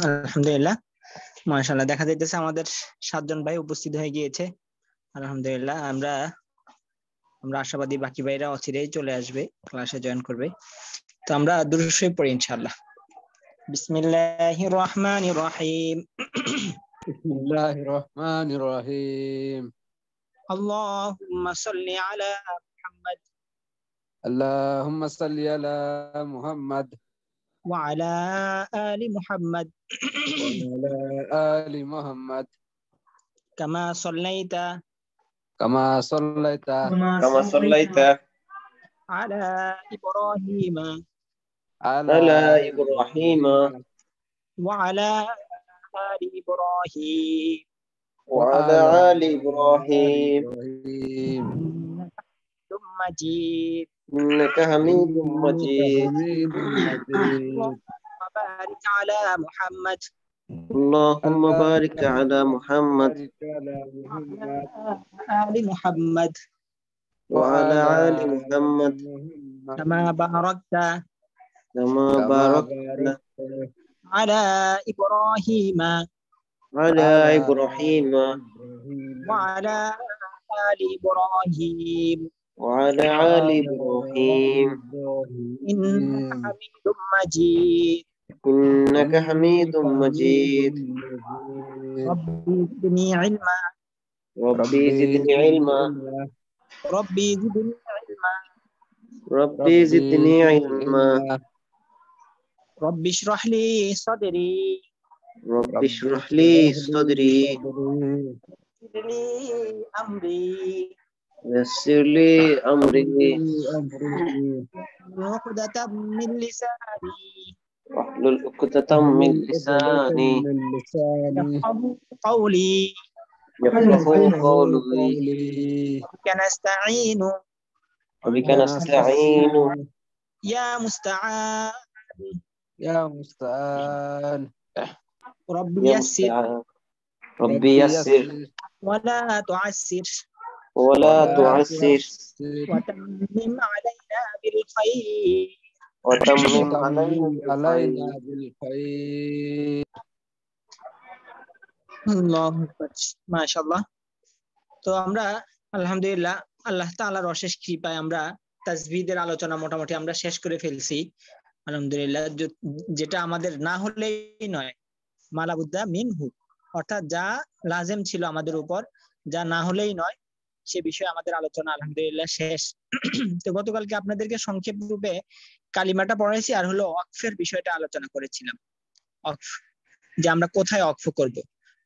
আলহামদুলিল্লাহ, মাশাআল্লাহ, দেখা যাইতেছে আমাদের 7 জন ভাই উপস্থিত হয়ে গিয়েছে। আলহামদুলিল্লাহ, আমরা আশাবাদী বাকি ভাইরা অচিরেই চলে আসবে, ক্লাসে জয়েন করবে। তো আমরা দুরূদ শরীফ পড়ি ইনশাআল্লাহ। বিসমিল্লাহির রহমানির রহিম। বিসমিল্লাহির রহমানির রহিম। আল্লাহুম্মা সাল্লি আলা মুহাম্মাদ আল্লাহুম্মা সাল্লি আলা মুহাম্মাদ ওয়া আলা আলি মুহাম্মাদ ওয়া আলা আলি মুহাম্মাদ কামা সাল্লাইতা কামা সাল্লাইতা আলা ইব্রাহিম আলা ইব্রাহিম ওয়া আলা আলি ইব্রাহিম وعلى آل إبراهيم مجيد إنك حميد مجيد. اللهم بارك على محمد اللهم بارك على محمد آل محمد وعلى آل محمد كما باركت على إبراهيم على إبراهيم وعلى آل إبراهيم وعلى آل إبراهيم إنك حميد مجيد. إنك حميد مجيد. ربي زدني علما ربي زدني علما ربي زدني علما ربي زدني علما ربي اشرح لي صدري ربي اشرح لي صدري يسر لي أمري يسر لي أمري عقدة من لساني واحلل عقدة من لساني يفقهوا قولي يفقهوا قولي بك نستعين وبك نستعين يا مستعان يا مستعان ربي يا يسر مستعان. ربي يسر ولا تعسر ولا تعسر وتمم علينا بالخير وتمم علينا علينا بالخير. আল্লাহু আকবার, মাশাআল্লাহ। তো আমরা আলহামদুলিল্লাহ আল্লাহ তাআলার অশেষ কৃপায় আমরা তাসবিহের আলোচনা মোটামুটি আমরা শেষ করে ফেলছি আলহামদুলিল্লাহ। যেটা আমাদের না হলেই নয়, মালাবুদ্দা মিনহু, অর্থাৎ যা লাজেম ছিল আমাদের উপর, যা না হলেই নয়, সে বিষয়ে আমাদের আলোচনা আলহামদুলিল্লাহ শেষ। তো গতকালকে আপনাদেরকে সংক্ষেপ রূপে কালিমাটা পড়াইছি, আর হলো ওয়াকফের বিষয়টা আলোচনা করেছিলাম। ওয়াকফ, যে আমরা কোথায় ওয়াকফ করব,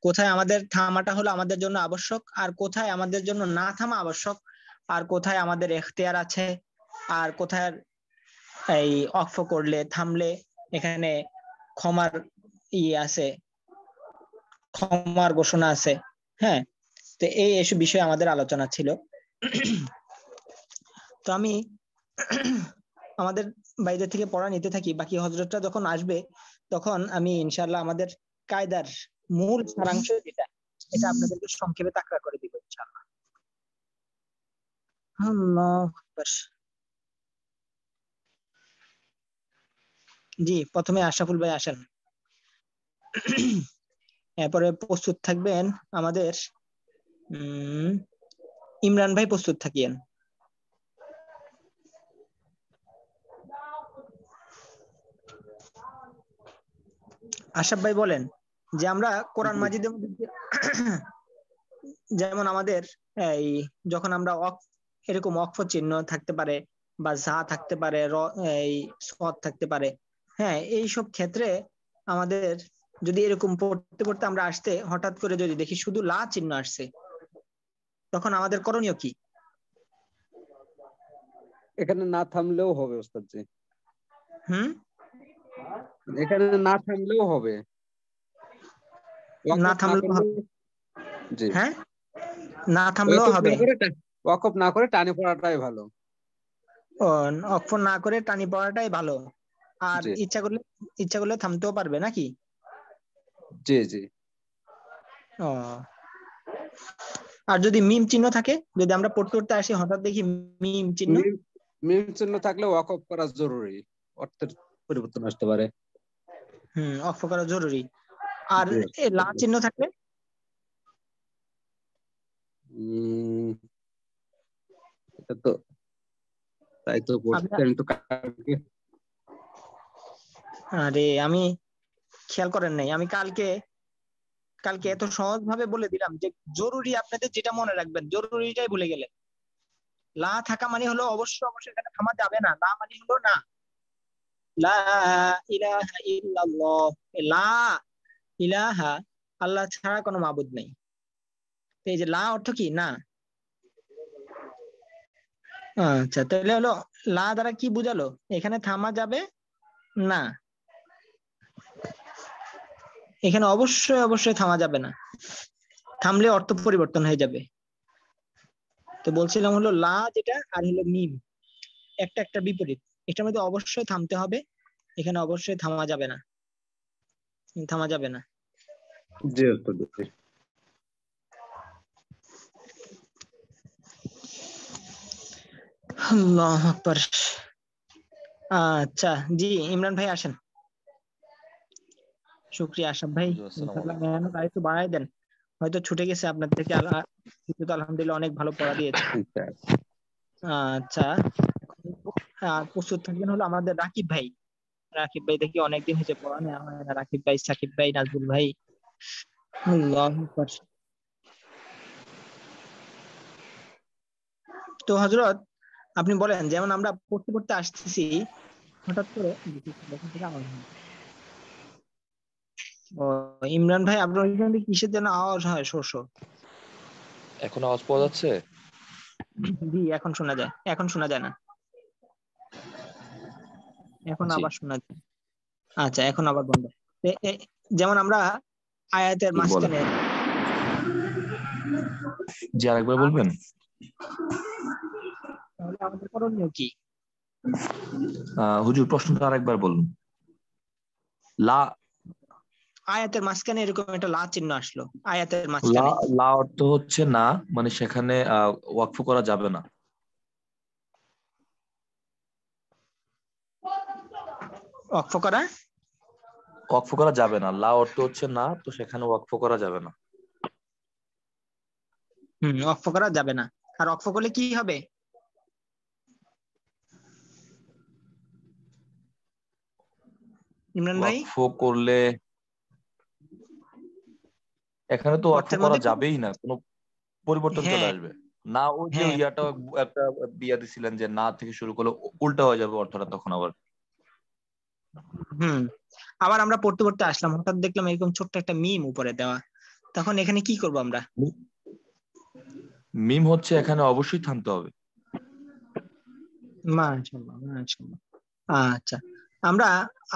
কোথায় আমাদের থামাটা হলো আমাদের জন্য আবশ্যক, আর কোথায় আমাদের জন্য না থামা আবশ্যক, আর কোথায় আমাদের এখতিয়ার আছে, আর কোথায় এই ওয়াকফ করলে থামলে এখানে ক্ষমার আছে, ক্ষমার ঘোষণা আছে। হ্যাঁ, তো এই এসব বিষয়ে আমাদের আলোচনা ছিল। তো আমি আমাদের বাইরে থেকে পড়া নিতে থাকি, বাকি হযরতরা যখন আসবে তখন আমি ইনশাআল্লাহ আমাদের কায়দার মূল সারাংশ যেটা, এটা আপনাদেরকে সংক্ষেপে তাকরা করে দিব ইনশাআল্লাহ। আল্লাহু আকবার। জি, প্রথমে আশরাফুল ভাই আসেন, এরপরে প্রস্তুত থাকবেন আমাদের ইমরান ভাই, প্রস্তুত থাকিয়েন। আশরাফ ভাই বলেন যে আমরা কোরআন মাজিদের মধ্যে যেমন আমাদের এই যখন আমরা এরকম ওয়াকফ চিহ্ন থাকতে পারে, বা যা থাকতে পারে, এই সদ থাকতে পারে, হ্যাঁ, এই সব ক্ষেত্রে আমাদের যদি এরকম পড়তে পড়তে আমরা আসতে হঠাৎ করে যদি দেখি শুধু লা চিহ্ন আসছে, তখন আমাদের করণীয় কি? এখানে না থামলেও হবে ওস্তাদ জি। এখানে না থামলেও হবে, না থামলেও হবে। জি, হ্যাঁ, না থামলেও হবে, ওয়াকফ না করে টানে পড়াটাই ভালো। ও, ওয়াকফ না করে টানি পড়াটাই ভালো, আর ইচ্ছা করলে থামতেও পারবে নাকি? জি জি। ও, আর যদি মিম চিহ্ন থাকে, যদি আমরা পড়তে পড়তে আসি হঠাৎ দেখি মিম চিহ্ন, মিম চিহ্ন থাকলে ওয়াকফ করা জরুরি, অর্থের পরিবর্তন আসতে পারে। ওয়াকফ করা জরুরি। আর জি। এ লা চিহ্ন থাকলে এটা তো তাই তো আমরা বলছেন তো কালকে। আরে আমি খেয়াল করেন নাই, আমি কালকে এত সহজ ভাবে বলে দিলাম যে জরুরি, আপনাদের যেটা মনে রাখবেন, জরুরিটাই ভুলে গেলেন। লা থাকা মানে হলো অবশ্যই অবশ্যই এখানে থামা যাবে না, লা মানে হলো না। লা ইলাহা ইল্লাল্লাহ, লা ইলাহা, আল্লাহ ছাড়া কোনো মাবুদ নেই। তো এই যে লা অর্থ কি? না। আচ্ছা, তাহলে হলো লা দ্বারা কি বুঝালো? এখানে থামা যাবে না, এখানে অবশ্যই অবশ্যই থামা যাবে না, থামলে অর্থ পরিবর্তন হয়ে যাবে। তো বলছিলাম হলো লা যেটা আর হলো মিম, একটা একটা বিপরীত, এটার মধ্যে অবশ্যই থামতে হবে, এখানে অবশ্যই থামা যাবে না, থামা যাবে না। জি উস্তাদ। আল্লাহু আকবার। আচ্ছা জি, ইমরান ভাই আসেন। শুক্রিয়া আশরাফ ভাই, হুজুর আসসালামু ইনশাআল্লাহ আলাইকুম। মেহনত আরেকটু বাড়াই দেন, হয়তো ছুটে গেছে আপনার থেকে। কিন্তু তো আলহামদুলিল্লাহ অনেক ভালো পড়া দিয়েছে। আচ্ছা, প্রস্তুত থাকবেন হলো আমাদের রাকিব ভাই। রাকিব ভাই দেখি অনেকদিন হয়েছে পড়া নেওয়া হয় না। রাকিব ভাই, সাকিব ভাই, নাজবুল ভাই। আল্লাহু আকবার। তো হযরত আপনি বলেন, যেমন আমরা পড়তে পড়তে আসতেছি, হঠাৎ করে এখান থেকে আওয়াজ হয়। ও, ইমরান ভাই আপনার ওইখান থেকে কিসের যেন আওয়াজ হয়, শো শো। এখন আওয়াজ পাওয়া যাচ্ছে? জি, এখন শোনা যায়, এখন শোনা যায় না, এখন জি আবার শোনা যায়। আচ্ছা, এখন আবার বন্ধ। যেমন আমরা আয়াতের হুজুর বলেন। মাঝখানে জি আরেকবার বলবেন? তাহলে আমাদের করণীয় কি? হুজুর প্রশ্নটা আরেকবার বলুন। লা আয়াতের মাঝখানে এরকম একটা লা চিহ্ন আসলো, আয়াতের লা মাঝখানে লা অর্থ হচ্ছে না, মানে সেখানে ওয়াকফ করা যাবে না। ওয়াকফ করা ওয়াকফ করা যাবে না, লা অর্থ হচ্ছে না, তো সেখানে ওয়াকফ করা যাবে না। ওয়াকফ করা যাবে না। আর ওয়াকফ করলে কি হবে? ইমরান ভাই, ওয়াকফ করলে এখানে তো ওয়াকফ অর্থের করা মধ্যে যাবেই না, কোনো পরিবর্তন চলে হ্যাঁ আসবে। না ওই যে হ্যাঁ ইয়াটা একটা বিয়া দিছিলেন যে না থেকে শুরু করলে উল্টা হয়ে যাবে অর্থটা তখন আবার। হুম আবার আমরা পড়তে পড়তে আসলাম, হঠাৎ দেখলাম এরকম ছোট্ট একটা মিম উপরে দেওয়া, তখন এখানে কি করব আমরা? মিম হচ্ছে এখানে অবশ্যই থামতে হবে। মাশাআল্লাহ মাশাআল্লাহ। আচ্ছা, আমরা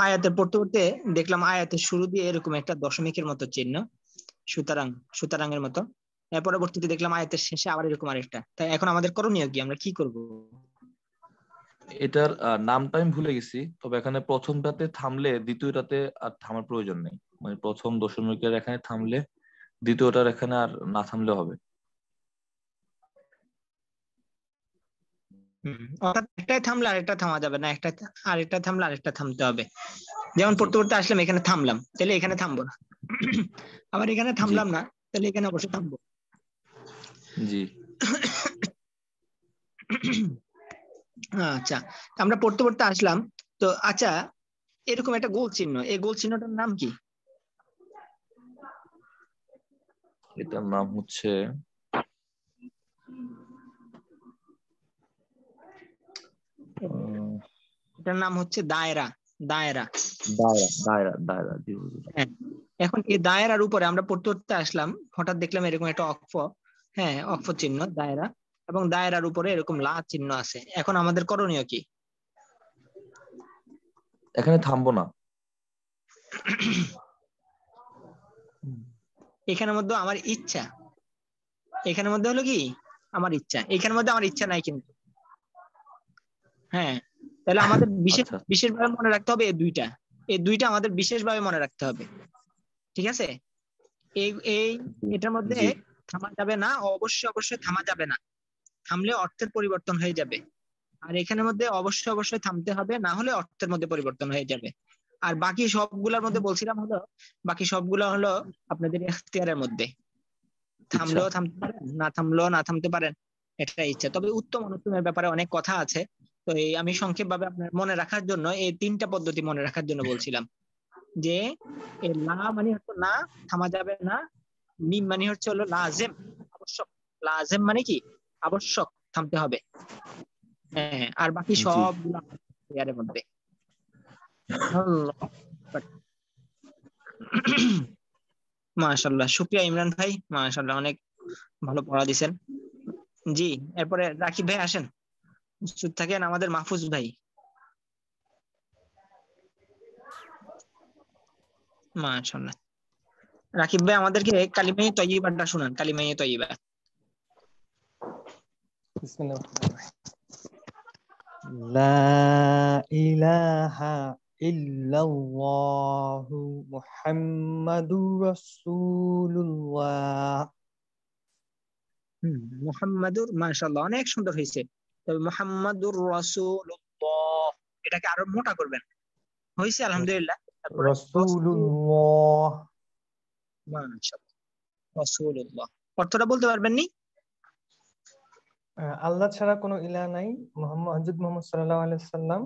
আয়াতে পড়তে পড়তে দেখলাম আয়াতের শুরু দিয়ে এরকম একটা দশমিকের মতো চিহ্ন, সুতরাং, সুতরাং এর মতো। এর পরবর্তীতে দেখলাম আয়াতের শেষে আবার এরকম আরেকটা। তাই এখন আমাদের করণীয় কি, আমরা কি করব? এটার নামটা আমি ভুলে গেছি, তবে এখানে প্রথমটাতে থামলে দ্বিতীয়টাতে আর থামার প্রয়োজন নেই। মানে প্রথম দশমিকের এখানে থামলে দ্বিতীয়টার এখানে আর না থামলে হবে। অর্থাৎ একটাই থামলে আরেকটা থামা যাবে না, একটা আরেকটা থামলে আরেকটা থামতে হবে। যেমন জি পড়তে পড়তে আসলাম, এখানে থামলাম, তাহলে এখানে থামবো না। আবার এখানে জি থামলাম না, তাহলে এখানে অবশ্যই থামবো। জি। আচ্ছা, আমরা পড়তে পড়তে আসলাম। তো আচ্ছা, এরকম একটা গোল চিহ্ন, এই গোল চিহ্নটার নাম কি? এটার নাম হচ্ছে এটার নাম হচ্ছে দায়রা। দায়রা। দায়রা। দায়রা দায়রা, জি হুজুর। হ্যাঁ, এখন এই দায়রার উপরে আমরা পড়তে পড়তে আসলাম, হঠাৎ দেখলাম এরকম একটা অক্ষ, হ্যাঁ অক্ষ চিহ্ন দায়রা, এবং দায়রার উপরে এরকম লা চিহ্ন আছে। এখন আমাদের করণীয় কি? এখানে থামবো না। এখানের মধ্যে আমার ইচ্ছা, এখানের মধ্যে হলো কি আমার ইচ্ছা, এখানের মধ্যে আমার ইচ্ছা নাই কিন্তু। হ্যাঁ, তাহলে আমাদের বিশেষ আচ্ছা বিশেষভাবে মনে রাখতে হবে এই দুইটা আমাদের বিশেষভাবে মনে রাখতে হবে। ঠিক আছে? এই এই এটার মধ্যে জি থামা যাবে না, অবশ্যই অবশ্যই থামা যাবে না, থামলে অর্থের পরিবর্তন হয়ে যাবে। আর এখানের মধ্যে অবশ্যই অবশ্যই থামতে হবে, না হলে অর্থের মধ্যে পরিবর্তন হয়ে যাবে। আর বাকি সবগুলোর মধ্যে বলছিলাম হলো, বাকি সবগুলো হলো আপনাদের ইখতিয়ারের মধ্যে, থামলেও থামতে পারেন, না থামলেও না থামতে পারেন, এটা ইচ্ছা। তবে উত্তম অনুত্তমের ব্যাপারে অনেক কথা আছে, তো এই আমি সংক্ষেপ ভাবে আপনার মনে রাখার জন্য এই 3টা পদ্ধতি মনে রাখার জন্য বলছিলাম। যে এই লা মানে হচ্ছে না, থামা যাবে না। মিম মানে হচ্ছে হলো লাজেম, আবশ্যক। লাজেম মানে কি? আবশ্যক, থামতে হবে। হ্যাঁ, আর বাকি জি সবগুলো ইয়ারের মধ্যে। মাশাআল্লাহ, শুকরিয়া ইমরান ভাই, মাশাআল্লাহ অনেক ভালো পড়া দিছেন। জি, এরপরে রাকিব ভাই আসেন, চুপ থাকেন। আমাদের মাহফুজ ভাই, মাশাআল্লাহ। রাকিব ভাই আমাদেরকে কালিমায়ে তয়্যিবাটা শোনান, কালিমায়ে তয়্যিবা। বিসমিল্লাহির রহমানির রহিম। লা ইলাহা ইল্লাল্লাহু মুহাম্মাদুর রাসূলুল্লাহ। মুহাম্মাদুর, মাশাআল্লাহ অনেক সুন্দর হয়েছে। তবে মুহাম্মাদুর রাসূলুল্লাহ, এটাকে আরো মোটা করবেন। হয়েছে আলহামদুলিল্লাহ। তারপরে রাসূলুল্লাহ। মাশাআল্লাহ, রাসূলুল্লাহ অর্থটা বলতে পারবেন নি? আল্লাহ ছাড়া কোনো ইলাহ নাই, হযরত মুহাম্মদ সাল্লাল্লাহু আলাইহি সাল্লাম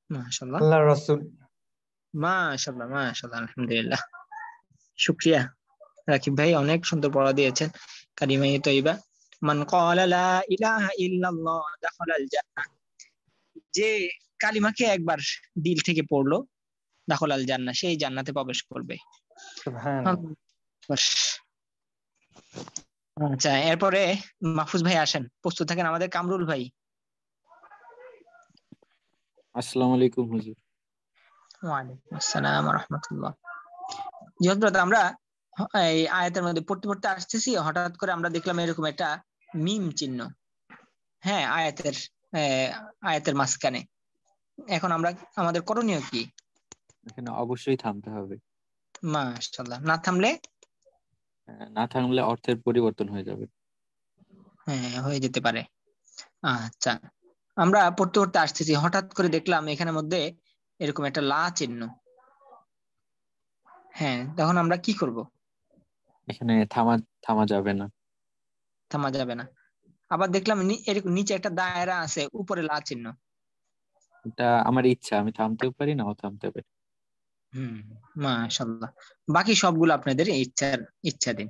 মাশাআল্লাহ, আল্লাহর রাসূল। মাশাআল্লাহ, মাশাআল্লাহ, আলহামদুলিল্লাহ। শুকরিয়া রাকিব ভাই, অনেক সুন্দর পড়া দিয়েছেন। কালিমায়ে তয়্যিবা, মান ক্বালা লা ইলাহা ইল্লাল্লাহ দাখালাল জান্নাহ, যে কালিমাকে একবার দিল থেকে পড়লো, দাখালাল জান্নাহ, সেই জান্নাতে প্রবেশ করবে। সুবহানাল্লাহ। আচ্ছা, এরপরে মাহফুজ ভাই আসেন, প্রস্তুত থাকেন। আমাদের কামরুল ভাই। আসসালামু আলাইকুম হুজুর। ওয়ালাইকুম আসসালাম ওয়া রাহমাতুল্লাহ। জি হযরত, আমরা এই আয়াতের মধ্যে পড়তে পড়তে আসতেছি, হঠাৎ করে আমরা দেখলাম এরকম একটা মিম চিহ্ন, হ্যাঁ, আয়াতের মাঝখানে। এখন আমরা, আমাদের করণীয় কি? এখানে অবশ্যই থামতে হবে। মাশাআল্লাহ, না থামলে? না থামলে অর্থের পরিবর্তন হয়ে যাবে। হ্যাঁ, হয়ে যেতে পারে। আচ্ছা, আমরা পড়তে পড়তে আসতেছি, হঠাৎ করে দেখলাম এখানের মধ্যে এরকম একটা লা চিহ্ন। হ্যাঁ, তখন আমরা কি করব? এখানে থামা থামা যাবে না। থামা যাবে না। আবার দেখলাম এরকম নিচে একটা দায়রা আছে, উপরে লা চিহ্ন। এটা আমার ইচ্ছা, আমি থামতেও পারি নাও থামতে পারি। হুম, মাশাআল্লাহ। বাকি সবগুলো আপনাদের ইচ্ছাধীন।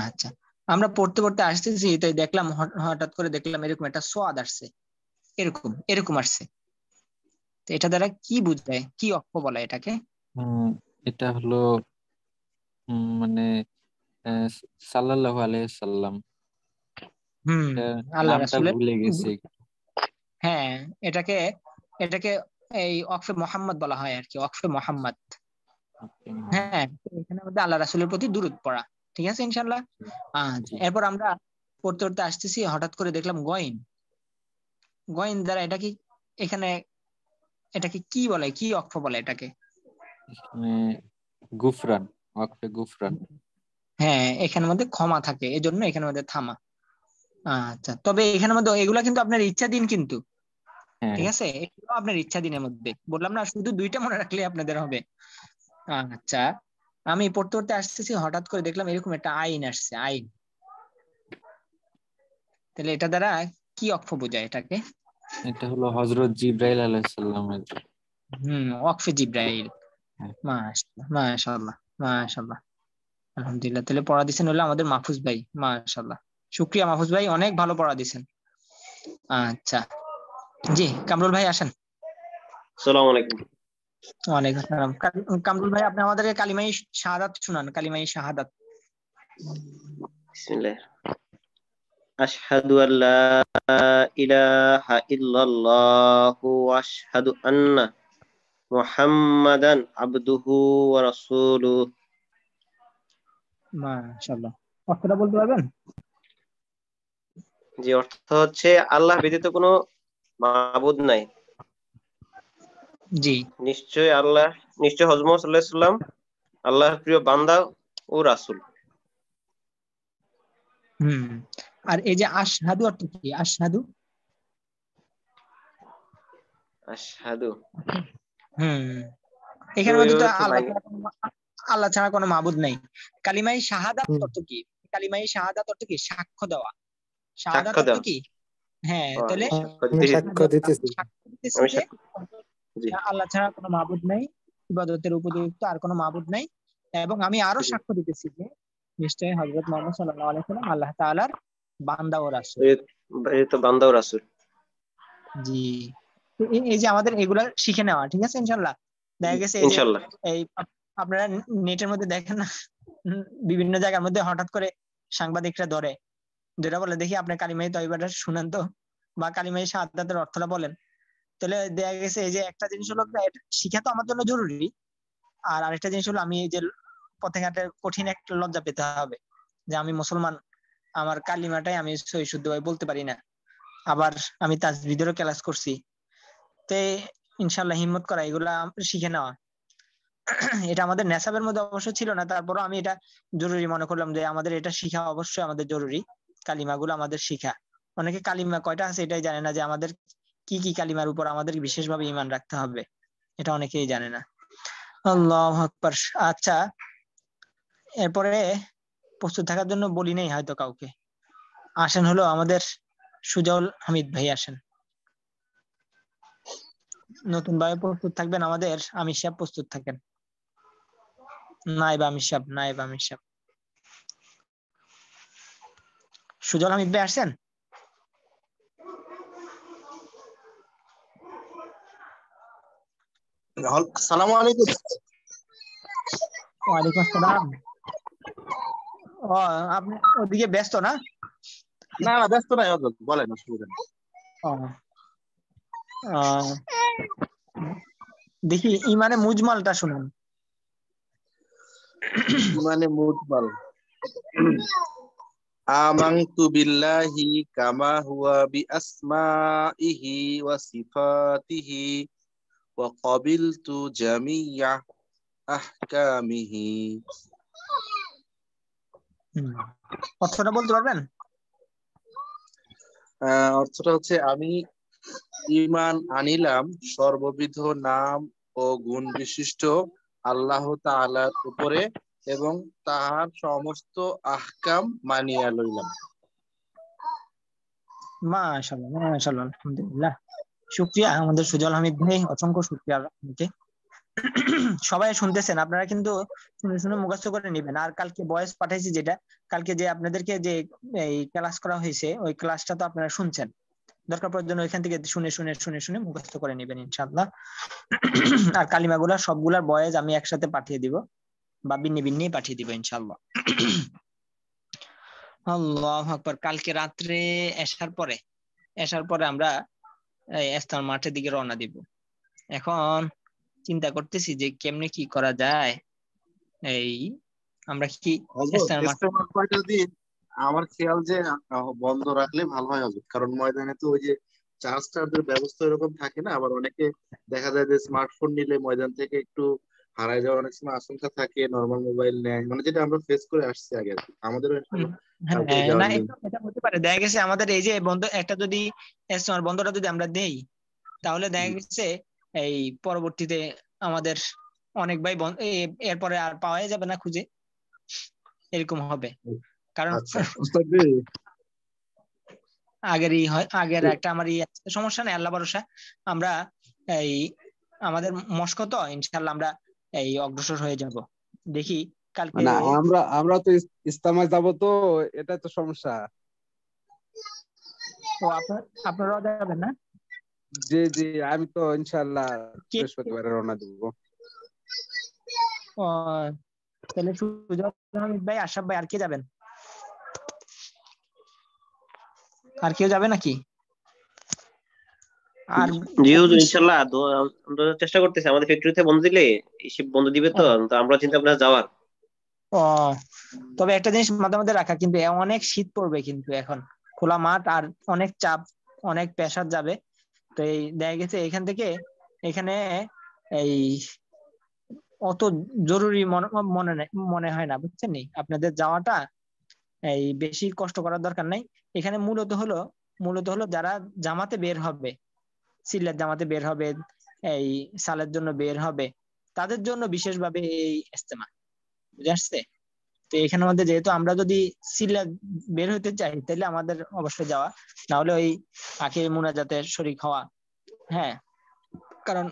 আচ্ছা, আমরা পড়তে পড়তে আসতেছি, তাই দেখলাম হঠাৎ করে দেখলাম এরকম একটা সোয়াদ আসছে, এরকম এরকম আসছে। তো এটা দ্বারা কি বুঝায়, কি অক্ষ বলে এটাকে? এটা হলো মানে আহ, সাল্লাল্লাহু আলাইহি সাল্লাম। হুম, আল্লাহ নামটা রাসূলের। ভুলে গেছি। হ্যাঁ, এটাকে এটাকে এই ওয়াকফে মোহাম্মদ বলা হয় আর কি, ওয়াকফে মোহাম্মদ। হ্যাঁ, এখানে মধ্যে আল্লাহ রাসূলের প্রতি দুরূদ পড়া। ঠিক আছে ইনশাআল্লাহ। আচ্ছা, জি। এরপর আমরা পড়তে পড়তে আসতেছি, হঠাৎ করে দেখলাম গয়েন। গয়েন দ্বারা এটা কি, এখানে এটাকে কি বলে, কি অক্ষ বলে এটাকে? এখানে গুফরান, ওয়াকফে গুফরান। হ্যাঁ, এখানের মধ্যে ক্ষমা থাকে, এজন্য এখানের মধ্যে থামা। আচ্ছা, তবে এখানের মধ্যে এগুলা কিন্তু আপনার ইচ্ছাধীন কিন্তু। হ্যাঁ, ঠিক আছে, এগুলো আপনার ইচ্ছাধীনের মধ্যে, বললাম না, শুধু 2টা মনে রাখলে আপনাদের হবে। আচ্ছা, আমি পড়তে পড়তে আসতেছি, হঠাৎ করে দেখলাম এরকম একটা আইন আসছে, আইন। তাহলে এটা দ্বারা কি অক্ষ বোঝায় এটাকে? এটা হলো হযরত জিবরাইল আলাইহিস সালামের। ওয়াকফে জিব্রাইল। হ্যাঁ। মাশাআল্লাহ, মাশাআল্লাহ, মাশাআল্লাহ, আলহামদুলিল্লাহ। তাহলে পড়া দিচ্ছেন হলো আমাদের মাহফুজ ভাই, মাশাআল্লাহ। শুকরিয়া মাহফুজ ভাই, অনেক ভালো পড়া দিচ্ছেন। আচ্ছা, জি কামরুল ভাই আসেন। আসসালামু আলাইকুম। ওয়ালাইকুম আসসালাম। কামরুল ভাই, আপনি আমাদেরকে কালিমায়ে শাহাদাত শুনান, কালিমায়ে শাহাদাত। বিসমিল্লাহ। আশহাদু আল্লা ইলাহা ইল্লাল্লাহু ওয়া আশহাদু আন্না মুহাম্মাদান আবদুহু ওয়া রাসূলুহু। মাশাআল্লাহ, অর্থটা বলতে পারবেন? যে অর্থ হচ্ছে আল্লাহ ব্যতীত কোনো মাবুদ নাই। জি। নিশ্চয় হযরত মুহাম্মদ সাল্লাল্লাহু আলাইহি সাল্লাম আল্লাহর প্রিয় বান্দা ও রাসূল। আর এই যে আশহাদু অর্থ কি? আশহাদু আশহাদু। এখানের মধ্যে তো ভাই আল্লাহ ছাড়া কোনো মাবুদ নেই। কালিমায়ে শাহাদাত অর্থ কি? কালিমায়ে শাহাদাত অর্থ কি? সাক্ষ্য দেওয়া। শাহাদাত সাক্ষ্য অর্থ দেওয়া। কি? হ্যাঁ, ও, তাহলে আমি সাক্ষ্য আমি দিতেছি। সাক্ষ্য দিতেছি। সাক্ষ্য দিতেছি আমি যে জি আল্লাহ ছাড়া কোনো মাবুদ নাই, ইবাদতের উপযুক্ত আর কোনো মাবুদ নাই, এবং আমি আরো জি। সাক্ষ্য দিতেছি যে নিশ্চয়ই হযরত মুহাম্মদ সাল্লাল্লাহু আলাইহি ওয়াসাল্লাম আল্লাহ তাআলার বান্দা ও রাসূল। এই তো বান্দা ও রাসূল। জি, এই যে আমাদের এগুলা শিখে নেওয়া, ঠিক আছে ইনশাআল্লাহ। দেখা গেছে এই যে ইনশাআল্লাহ। এই আপনারা নেটের মধ্যে দেখেন না, বিভিন্ন জায়গার মধ্যে হঠাৎ করে সাংবাদিকরা ধরে যেটা বলে, দেখি আপনি কালিমায়ে তয়্যিবাটা শুনেন তো, বা কালিমায়ে শাহাদাতের অর্থটা বলেন। তাহলে দেখা গেছে এই যে একটা জিনিস হলো, এটা শিখা তো আমার জন্য জরুরি, আর আরেকটা জিনিস হলো আমি এই যে পথে ঘাটে কঠিন একটা লজ্জা পেতে হবে যে আমি মুসলমান, আমার কালিমাটাই আমি সহি শুদ্ধভাবে বলতে পারি না, আবার আমি তাজবিদেরও ক্লাস করছি। তে ইনশাআল্লাহ হিম্মত করা, এগুলা শিখে নেওয়া, এটা আমাদের নেশাবের মধ্যে অবশ্য ছিল না, তারপরও আমি এটা জরুরি মনে করলাম যে আমাদের এটা শিখা অবশ্যই আমাদের জরুরি, কালিমাগুলো আমাদের শিখা। অনেকে কালিমা কয়টা আছে এটাই জানে না, যে আমাদের কি কি কালিমার উপর আমাদের বিশেষভাবে ঈমান রাখতে হবে, এটা অনেকেই জানে না। আল্লাহু আকবার। আচ্ছা, এরপরে প্রস্তুত থাকার জন্য বলি নাই হয়তো কাউকে, আসেন হলো আমাদের সুজাউল হামিদ ভাই, আসেন। নতুন ভাবে প্রস্তুত থাকবেন আমাদের আমির সাহেব, প্রস্তুত থাকেন। নাইব আমির সাহেব, নাইব আমির সাহেব। সুজাউল হামিদ ভাই আসছেন? আসসালামু আলাইকুম। ওয়ালাইকুম আসসালাম। ও, আপনি ওদিকে ব্যস্ত না? না না, ব্যস্ত নাই, বলেন, অসুবিধা নেই। ও, দেখি ইমানে মুজমালটা শুনুন। ইমানে মুজমাল। আমানতু বিল্লাহি কামা হুয়া বিআসমাইহি ওয়া সিফাতিহি ওয়া ক্বাবিলতু জামিয়া আহকামিহি। অর্থটা বলতে পারবেন? অর্থটা হচ্ছে, আমি ঈমান আনিলাম সর্ববিধ নাম ও গুণ বিশিষ্ট আল্লাহ তাআলার উপরে এবং তাহার সমস্ত আহকাম মানিয়া লইলাম। মাশাআল্লাহ, মাশাআল্লাহ, আলহামদুলিল্লাহ। শুকরিয়া আমাদের সুজাউল হামিদ ভাই, অসংখ্য শুকরিয়া আপনাকে। সবাই শুনতেছেন, আপনারা কিন্তু শুনে শুনে মুখস্থ করে নেবেন। আর কালকে ভয়েস পাঠাইছি যেটা, কালকে যে আপনাদেরকে যে এই ক্লাস করা হয়েছে, ওই ক্লাসটা তো আপনারা শুনছেন, দরকার প্রয়োজন ওইখান থেকে শুনে শুনে শুনে শুনে মুখস্থ করে নেবেন ইনশাআল্লাহ। আর কালিমাগুলা সবগুলার ভয়েস আমি একসাথে পাঠিয়ে দিব, বা বিন্নি বিন্নি পাঠিয়ে দিব ইনশাআল্লাহ। আল্লাহু আকবার। কালকে রাত্রে এশার পরে আমরা ইস্তার মাঠের দিকে রওনা দিব। এখন চিন্তা করতেছি যে কেমনে কি করা যায়, এই আমরা কি ইস্তার মাঠ, ইস্তেমার কয়টা দিন আমার খেয়াল যে বন্ধ রাখলে ভালো হয় হবে, কারণ ময়দানে তো ওই যে চার্জ টার্জের ব্যবস্থা এরকম থাকে না, আবার অনেকে দেখা যায় যে স্মার্টফোন নিলে ময়দান থেকে একটু হারায় যাওয়ার অনেক সময় আশঙ্কা থাকে, নর্মাল মোবাইল নেয়, মানে যেটা আমরা ফেস করে আসছি আগে আর কি। আমাদেরও ইনশাআল্লাহ কালকে হ্যাঁ, না যাওয়ার নেই। এটা হতে পারে। দেখা গেছে আমাদের এই যে বন্ধ একটা যদি ইস্তার বন্ধটা যদি আমরা দেই, তাহলে দেখা গেছে এই পরবর্তীতে আমাদের অনেক ভাই এরপরে আর পাওয়াই যাবে না খুঁজে, এরকম হবে। কারণ আচ্ছা, আগের একটা আমার সমস্যা নেই, আল্লাহ ভরসা। আমরা এই আমাদের মস্ক তো ইনশাআল্লাহ আমরা এই অগ্রসর হয়ে যাব। দেখি কালকে। না, আমরা তো ইস্তেমায় যাব, তো এটা তো সমস্যা। ও, আপনারাও যাবেন না? জি জি, আমি তো ইনশাআল্লাহ কে? বৃহস্পতিবারে রওনা দিব। ও, তাহলে সুজাউল হামিদ ভাই, আশরাফ ভাই, আর কে যাবেন? আর কেউ যাবে নাকি? আর জি হুজুর, ইনশাআল্লাহ আমরা চেষ্টা করতেছি, আমাদের ফ্যাক্টরিতে বন্ধ দিলে এসে বন্ধ দিবে, তো আমরা চিন্তা ভাবনা যাওয়ার। ও, তবে একটা জিনিস মাথার মধ্যে রাখা, কিন্তু অনেক শীত পড়বে কিন্তু এখন, খোলা মাঠ আর অনেক চাপ, অনেক প্রেসার যাবে। তো এই দেখা গেছে এখান থেকে এখানে এই অত জরুরি মনে হয় না, বুঝছেন নি আপনাদের যাওয়াটা, এই বেশি কষ্ট করার দরকার নাই। এখানে মূলত হলো যারা জামাতে বের হবে, সিলেট জামাতে বের হবে, এই সালের জন্য বের হবে, তাদের জন্য বিশেষভাবে এই ইস্তেমা, বুঝে আসছে? তো এখানের মধ্যে যেহেতু আমরা যদি সিলেট বের হতে চাই তাহলে আমাদের অবশ্যই যাওয়া, না হলে ওই আখির মুনাজাতে শরীক হওয়া। হ্যাঁ, কারণ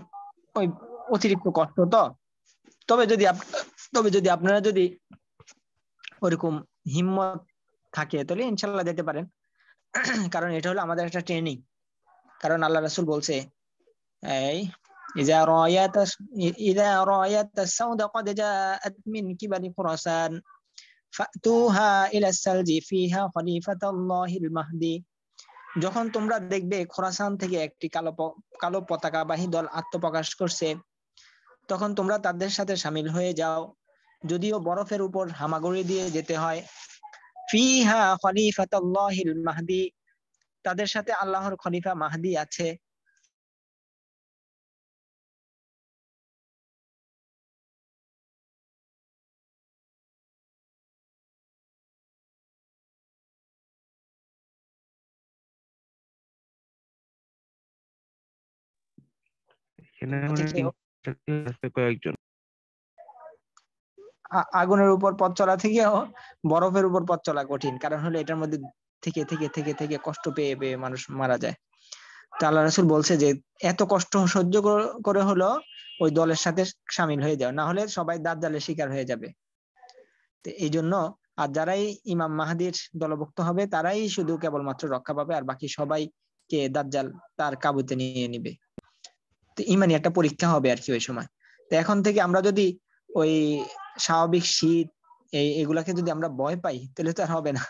ওই অতিরিক্ত কষ্ট তো। তবে যদি আপনারা যদি ওরকম হিম্মত থাকে তাহলে ইনশাল্লাহ যেতে পারেন। কারণ এটা হলো আমাদের একটা ট্রেনিং। কারণ আল্লাহ রাসূল বলছে, এই ইযা রায়াত আস-সাউদ ক্বাদ জাআত মিন কিবালি খুরাসান ফাতুহা ইলা সালজি ফিহা খলিফাতুল্লাহিল মাহদি। যখন তোমরা দেখবে খোরাসান থেকে একটি কালো পতাকাবাহী দল আত্মপ্রকাশ করছে, তখন তোমরা তাদের সাথে শামিল হয়ে যাও, যদিও বরফের উপর হামাগুড়ি দিয়ে যেতে হয়। ফিহা খলিফাতুল্লাহিল মাহদি, তাদের সাথে আল্লাহর খলিফা মাহদি আছে। কয়েকজন আগুনের উপর পথ চলা থেকেও বরফের উপর পথ চলা কঠিন, কারণ হলো এটার মধ্যে থেকে থেকে থেকে থেকে কষ্ট পেয়ে পেয়ে মানুষ মারা যায়। তো আল্লাহ রাসূল বলছে যে এত কষ্ট সহ্য করে হলো ওই দলের সাথে শামিল হয়ে যাও, না হলে সবাই দাজ্জালের শিকার হয়ে যাবে। তো এই জন্য আর যারাই ইমাম মাহদির দলভুক্ত হবে তারাই শুধু কেবলমাত্র রক্ষা পাবে, আর বাকি সবাইকে দাজ্জাল তার কাবুতে নিয়ে নিবে। তো ইমানি একটা পরীক্ষা হবে আর কি ওই সময়। তো এখন থেকে আমরা যদি ওই স্বাভাবিক শীত এগুলাকে যদি আমরা ভয় পাই তাহলে তো আর হবে না।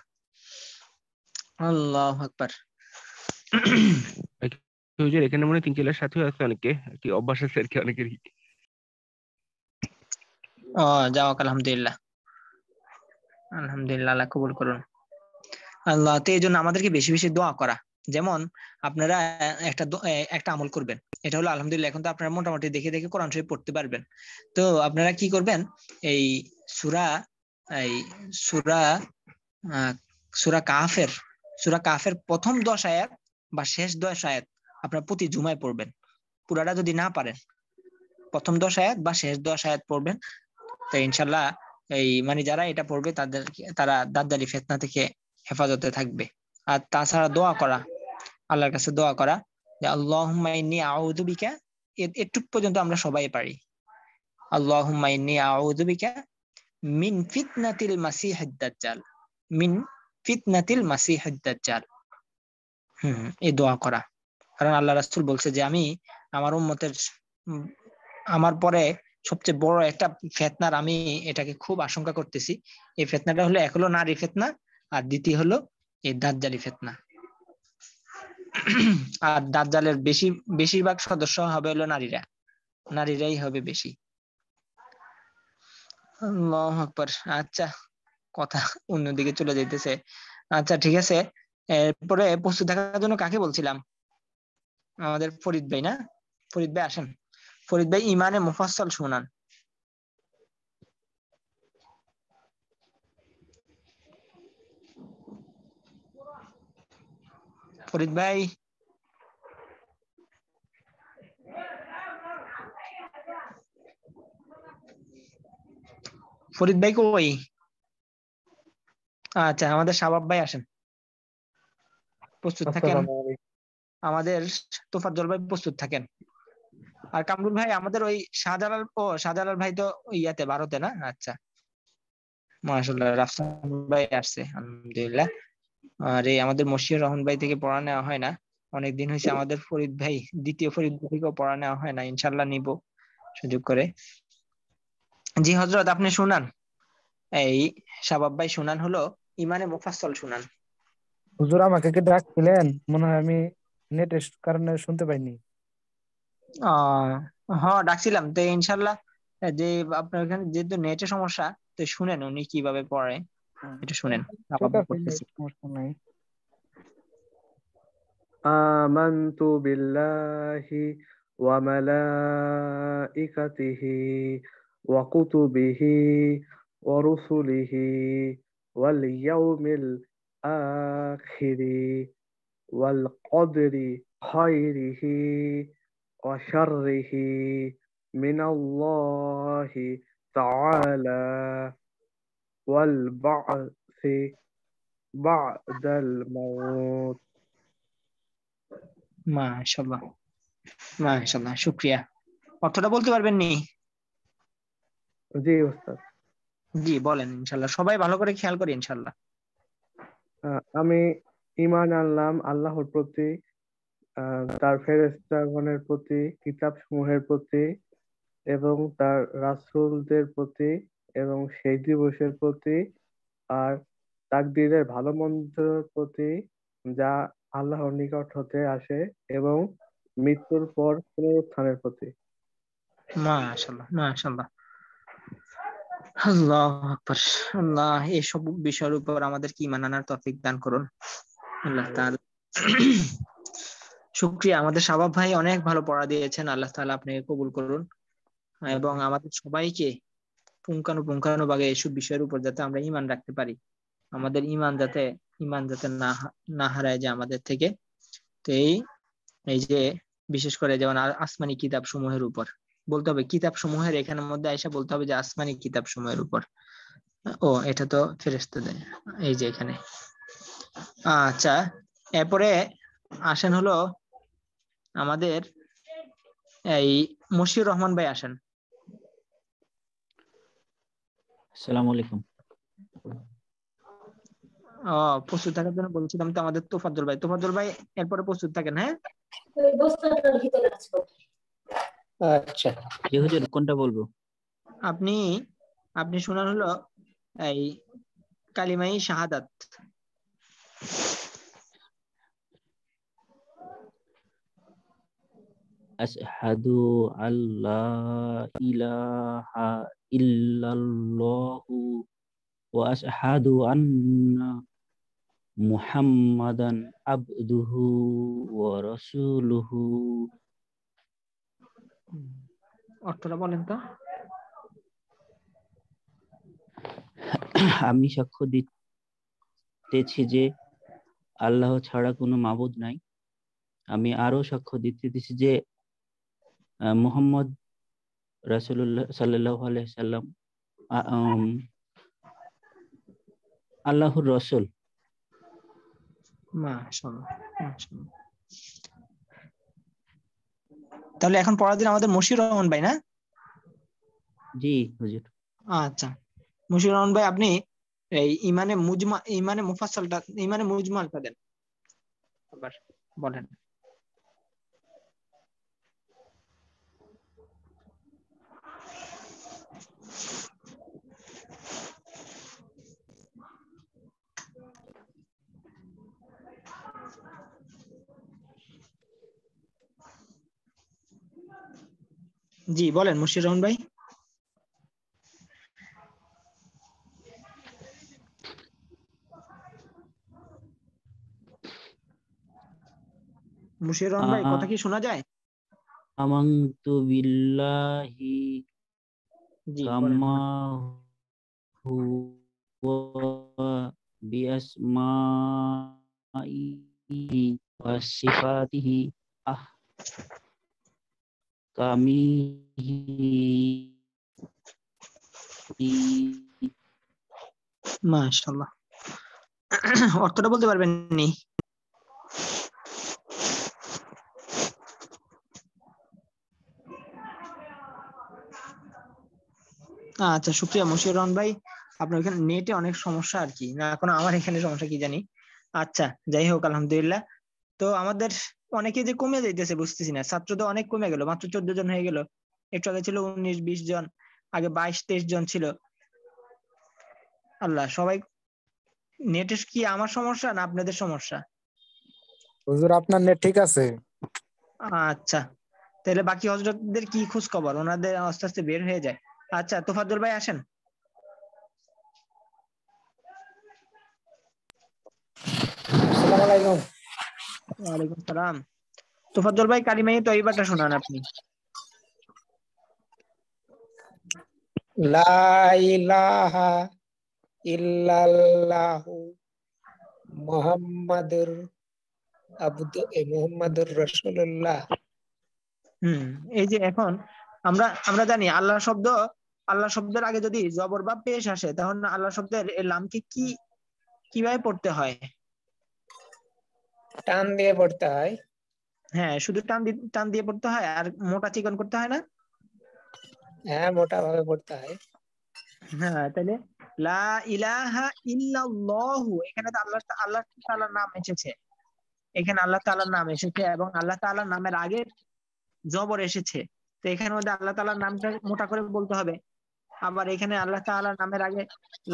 আল্লাহু আকবার। হুজুর এখানে মনে হয় 3 জেলার সাথেও আছে অনেকে, কি অভ্যাস আছে আর কি অনেকেরই। ও যাওক, আলহামদুলিল্লাহ, আলহামদুলিল্লাহ, আল্লাহ কবুল করুন। আল্লাহ, তো এই জন্য আমাদেরকে বেশি বেশি দোয়া করা। যেমন আপনারা একটা আমল করবেন, এটা হলো আলহামদুলিল্লাহ এখন তো আপনারা মোটামুটি দেখে দেখে কোরআন শরীফ পড়তে পারবেন। তো আপনারা কি করবেন, এই সূরা সূরা সূরা কাফের প্রথম 10 আয়াত বা শেষ 10 আয়াত আপনারা প্রতি জুমায় পড়বেন। পুরাটা যদি না পারেন প্রথম 10 আয়াত বা শেষ 10 আয়াত পড়বেন। তো ইনশাআল্লাহ মানে যারা এটা পড়বে তারা দাজ্জালি ফিতনা থেকে হেফাজতে থাকবে। আর তাছাড়া দোয়া করা, আল্লাহর কাছে দোয়া করা যে আল্লাহুম্মা ইন্নী আউযু বিকা, এটুক পর্যন্ত আমরা সবাই পারি। আল্লাহুম্মা ইন্নী আউযু বিকা মিন ফিতনাতিল মাসিহিদ দাজ্জাল, মিন ফিতনাতিল মাসিহিদ দাজ্জাল। এই দোয়া করা। কারণ আল্লাহ রাসূল বলছে যে আমি আমার উম্মতের আমার পরে সবচেয়ে বড় একটা ফিতনার আমি এটাকে খুব আশঙ্কা করতেছি। এই ফিতনাটা হলো এক হলো নারী ফিতনা, আর দ্বিতীয় হলো এই দাজ্জালি ফিতনা। আর দাজ্জালের বেশিরভাগ সদস্য হবে হলো নারীরাই হবে বেশি। আল্লাহু আকবার। আচ্ছা, কথা অন্যদিকে চলে যাইতেছে। আচ্ছা ঠিক আছে, এরপরে প্রস্তুত থাকার জন্য কাকে বলছিলাম? আমাদের ফরিদ ভাই, না? ফরিদ ভাই আসেন। ফরিদ ভাই ইমানে মুফাসসাল শুনান। ফরিদ ভাই, ফরিদ ভাই কই? আচ্ছা, আমাদের শাবাব ভাই আসেন, প্রস্তুত থাকেন। আমাদের তোফাজ্জল ভাই প্রস্তুত থাকেন। আর কামরুল ভাই আমাদের ওই শাহজালাল ভাই তো ইয়াতে ভারতে, না? আচ্ছা, মাশাআল্লাহ। রাফসান ভাই আসছে, আলহামদুলিল্লাহ। আর আমাদের মশিউর রহমান ভাই থেকে পড়া নেওয়া হয় না অনেকদিন হয়েছে। আমাদের ফরিদ ভাই, দ্বিতীয় ফরিদ ভাই থেকেও পড়া নেওয়া হয় না, ইনশাআল্লাহ নিব সুযোগ করে। জি হযরত, আপনি শুনান। এই শাবাব ভাই শুনান হলো ইমানে মুফাসসাল শুনান। হুজুর আমাকে কি ডাকছিলেন? মনে হয় আমি নেটের কারণে শুনতে পাইনি। হ্যাঁ, ডাকছিলাম তো ইনশাআল্লাহ। যে আপনার এখানে যেহেতু নেটের সমস্যা, তো শুনেন উনি কিভাবে পড়ে, এটা শুনেন। ঠিক আবার আছে, পড়তেছি। সমস্যা নাই। آمنت بالله وملائكته وكتبه ورسله واليوم الآخر والقدر খায়রিহি ওয়া শাররিহি মিনাল্লাহি তাআলা ওয়াল বা'সি বা'দাল মাউত। মাশাআল্লাহ মাশাআল্লাহ, শুকরিয়া। অর্থটা বলতে পারবেন নি? জি ওস্তাদ। জি বলেন, ইনশাআল্লাহ সবাই ভালো করে খেয়াল করি ইনশাআল্লাহ। আমি ঈমান আনলাম আল্লাহর প্রতি, তার ফেরেশতাগণের প্রতি, কিতাব সমূহের প্রতি এবং তার রাসূলদের প্রতি এবং সেই দিবসের প্রতি, আর তাকদীরের ভালো মন্দের প্রতি যা আল্লাহর নিকট হতে আসে এবং মৃত্যুর পর পুনরুত্থানের প্রতি। মাশাআল্লাহ মাশাআল্লাহ, আল্লাহু আকবার। আল্লাহ এইসব বিষয়ের উপর আমাদেরকে ঈমান আনার তৌফিক দান করুন আল্লাহ তাআলা। শুকরিয়া, আমাদের শাবাব ভাই অনেক ভালো পড়া দিয়েছেন, আল্লাহ তাআলা আপনি কবুল করুন এবং আমাদের সবাইকে পুঙ্খানুপুঙ্খানুভাবে এইসব বিষয়ের উপর যাতে আমরা ঈমান রাখতে পারি, আমাদের ঈমান যাতে না হারায় যায় আমাদের থেকে। তো এই যে বিশেষ করে যেমন আসমানি কিতাব সমূহের উপর বলতে হবে, কিতাব সমূহের এখানের মধ্যে আইসা বলতে হবে যে আসমানি কিতাব সমূহের উপর। ও এটা তো ফেরেশতাদের, এই যে এখানে। আচ্ছা, এরপরে আসেন হলো আমাদের এই মশিউর রহমান ভাই আসেন। আসসালামু আলাইকুম। প্রস্তুত থাকার জন্য বলছিলাম তো আমাদের তোফাজ্জল ভাই এরপরে প্রস্তুত থাকেন। হ্যাঁ আচ্ছা জি হুজুর, কোনটা বলবো? আপনি শোনান হলো এই কালিমাই শাহাদাত। আশহাদু আল্লা ইলাহা ইল্লাল্লাহু ওয়া আশহাদু আন্না মুহাম্মাদান আবদুহু ওয়া রাসূলুহু। অর্থটা বলেন তো। আমি সাক্ষ্য দিতেছি যে আল্লাহ ছাড়া কোনো মাবুদ নাই। আমি আরো সাক্ষ্য দিতেছি যে মুহাম্মদ রাসূলুল্লাহ সাল্লাল্লাহু আলাইহি সাল্লাম আল্লাহর রাসূল। মাশাআল্লাহ মাশাআল্লাহ। তাহলে এখন পড়া দিন আমাদের মশিউর রহমান ভাই, না? জি হুজুর। আচ্ছা মশিউর রহমান ভাই, আপনি এই ইমানে মুফাসসালটা, ইমানে মুজমালটা দেন আবার বলেন। জি বলেন মশিউর রহমান ভাই। মশিউর রহমান ভাই কথা কি শোনা যায়? আমানতু বিল্লাহি কামা হুয়া বিআসমাইহি ওয়া সিফাতিহি আহকামিহি। মাশাআল্লাহ। অর্থটা বলতে পারবেন নি? আচ্ছা শুকরিয়া মশিউর রহমান ভাই, আপনার এখানে নেটে অনেক সমস্যা আর কি, না এখন আমার এখানে সমস্যা কি জানি। আচ্ছা যাই হোক, আলহামদুলিল্লাহ। তো আমাদের অনেকে যে কমে যাইতেছে বুঝতেছি না, ছাত্র তো অনেক কমে গেল, মাত্র 14 জন হয়ে গেল। একটু আগে ছিল 19-20 জন, আগে 22-23 জন ছিল। আল্লাহ, সবাই নেটে কি আমার সমস্যা না আপনাদের সমস্যা? হুজুর আপনার নেট ঠিক আছে। আচ্ছা তাহলে বাকি হযরতদের কি খোঁজ খবর, ওনাদের আস্তে আস্তে বের হয়ে যায়। আচ্ছা তোফাজ্জল ভাই আসেন। আসসালামু আলাইকুম। ওয়ালাইকুম সালাম। তোফাজ্জল ভাই কালিমায়ে তয়্যিবাটা শোনান আপনি। লা ইলাহা ইল্লাল্লাহু মুহাম্মাদুর মুহাম্মাদুর রাসূলুল্লাহ। এই যে এখন আমরা জানি আল্লাহ শব্দের আগে যদি জবর বা পেশ আসে, তাহলে আল্লাহ শব্দের এই লামকে কিভাবে পড়তে হয়? টান দিয়ে পড়তে হয়। হ্যাঁ, শুধু টান দিয়ে পড়তে হয়, আর মোটা চিকন করতে হয় না? হ্যাঁ, মোটা ভাবে পড়তে হয়। হ্যাঁ, তাহলে লা ইলাহা ইল্লাল্লাহু, এখানে তো আল্লাহ তাআলার নাম এসেছে, এখানে আল্লাহ তাআলার নাম এসেছে এবং আল্লাহ তাআলার নামের আগে জবর এসেছে। তো এখানের মধ্যে আল্লাহ তাআলার নামটা মোটা করে বলতে হবে। আবার এখানে আল্লাহ তাআলার নামের আগে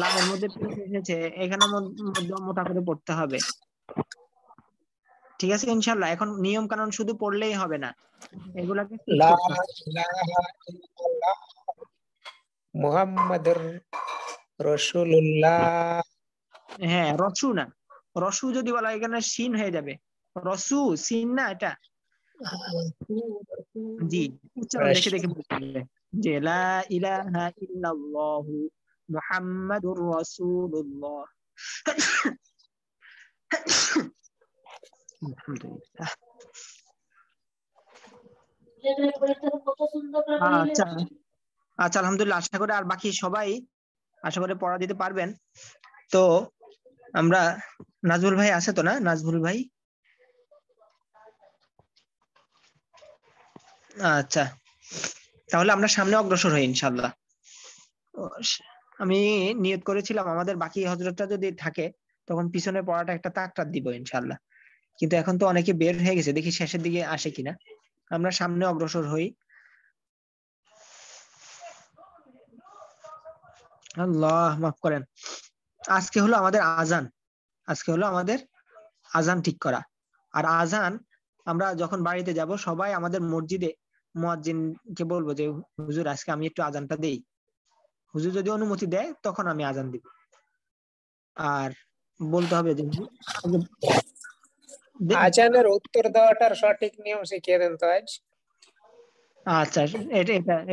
লামের মধ্যে পেশ এসেছে, এখানে মধ্যে মোটা করে পড়তে হবে। ঠিক আছে ইনশাআল্লাহ। এখন নিয়ম কানুন শুধু পড়লেই হবে না, এগুলাকে ঠিক লা করতে হবে। ইলাহা ইল্লাল্লাহ মুহাম্মাদুর রাসূলুল্লাহ। হ্যাঁ, রসু না, রসু যদি বলা হয় এখানে সিন হয়ে যাবে। রসু সিন না, এটা জি উচ্চারণ দেখে দেখে বলতে হবে যে লা ইলাহা ইল্লাল্লাহু মুহাম্মাদুর রাসূলুল্লাহ। আলহামদুলিল্লাহ। আচ্ছা আচ্ছা, আলহামদুলিল্লাহ। আশা করি আর বাকি সবাই পড়া দিতে পারবেন। তো আমরা, নাজমুল ভাই আছে তো না? নাজমুল ভাই, আচ্ছা, তাহলে আমরা সামনে অগ্রসর হই ইনশাআল্লাহ। আমি নিয়ত করেছিলাম আমাদের বাকি হযরতটা যদি থাকে তখন পিছনে পড়াটা একটা তাকরাত দিব ইনশাআল্লাহ, কিন্তু এখন তো অনেকে বের হয়ে গেছে, দেখি শেষের দিকে আসে কিনা। আমরা সামনে অগ্রসর হই। আল্লাহ মাফ করেন। আজকে হলো আমাদের আজান ঠিক করা। আর আজান আমরা যখন বাড়িতে যাব সবাই আমাদের মসজিদে মুয়াজ্জিনকে বলবো যে হুজুর আজকে আমি একটু আজানটা দেই। হুজুর যদি অনুমতি দেয় তখন আমি আজান দিব। আর বলতে হবে যে আজানের উত্তর দেওয়াটার সঠিক নিয়ম শিখিয়ে দেন তো আজ। আচ্ছা,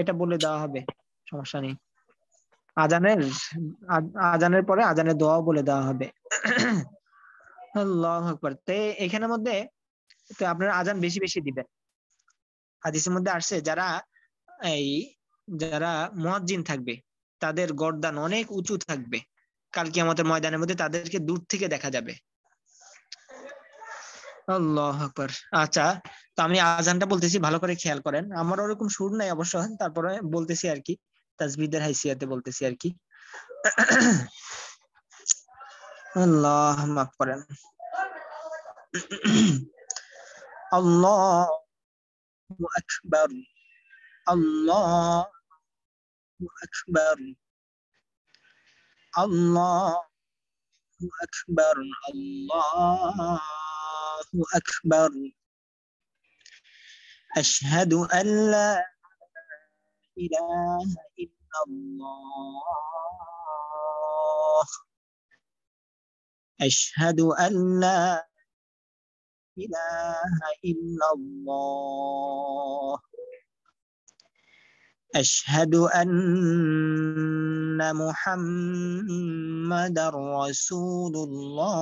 এটা বলে দেওয়া হবে, সমস্যা নেই। আজানের পরে আজানের দোয়া বলে দেওয়া হবে। আল্লাহু আকবার। তো এখানের মধ্যে তো আপনারা আজান বেশি বেশি দিবেন। হাদিসের মধ্যে আসছে যারা মুয়াজ্জিন থাকবে তাদের গর্দান অনেক উঁচু থাকবে, কাল কিয়ামতের ময়দানের মধ্যে তাদেরকে দূর থেকে দেখা যাবে। আল্লাহু আকবার। আচ্ছা, তো আমি আজানটা বলতেছি, ভালো করে খেয়াল করেন। আমার ওরকম সুর নাই অবশ্য, তারপরে বলতেছি আর কি, তাসবিহদের হাইসিয়াতে বলতেছি আর কি। আল্লাহ মাফ করেন। আল্লাহু আকবার, আল্লাহু আকবার, আল্লাহু আকবার, আল্লাহু আকবার। আশহাদু আল্লা ইলাহা ইল্লাল্লাহ, আশহাদু আল্লা ইলাহা ইল্লাল্লাহ, আশহাদু আন্না মুহাম্মাদার রাসূলুল্লাহ,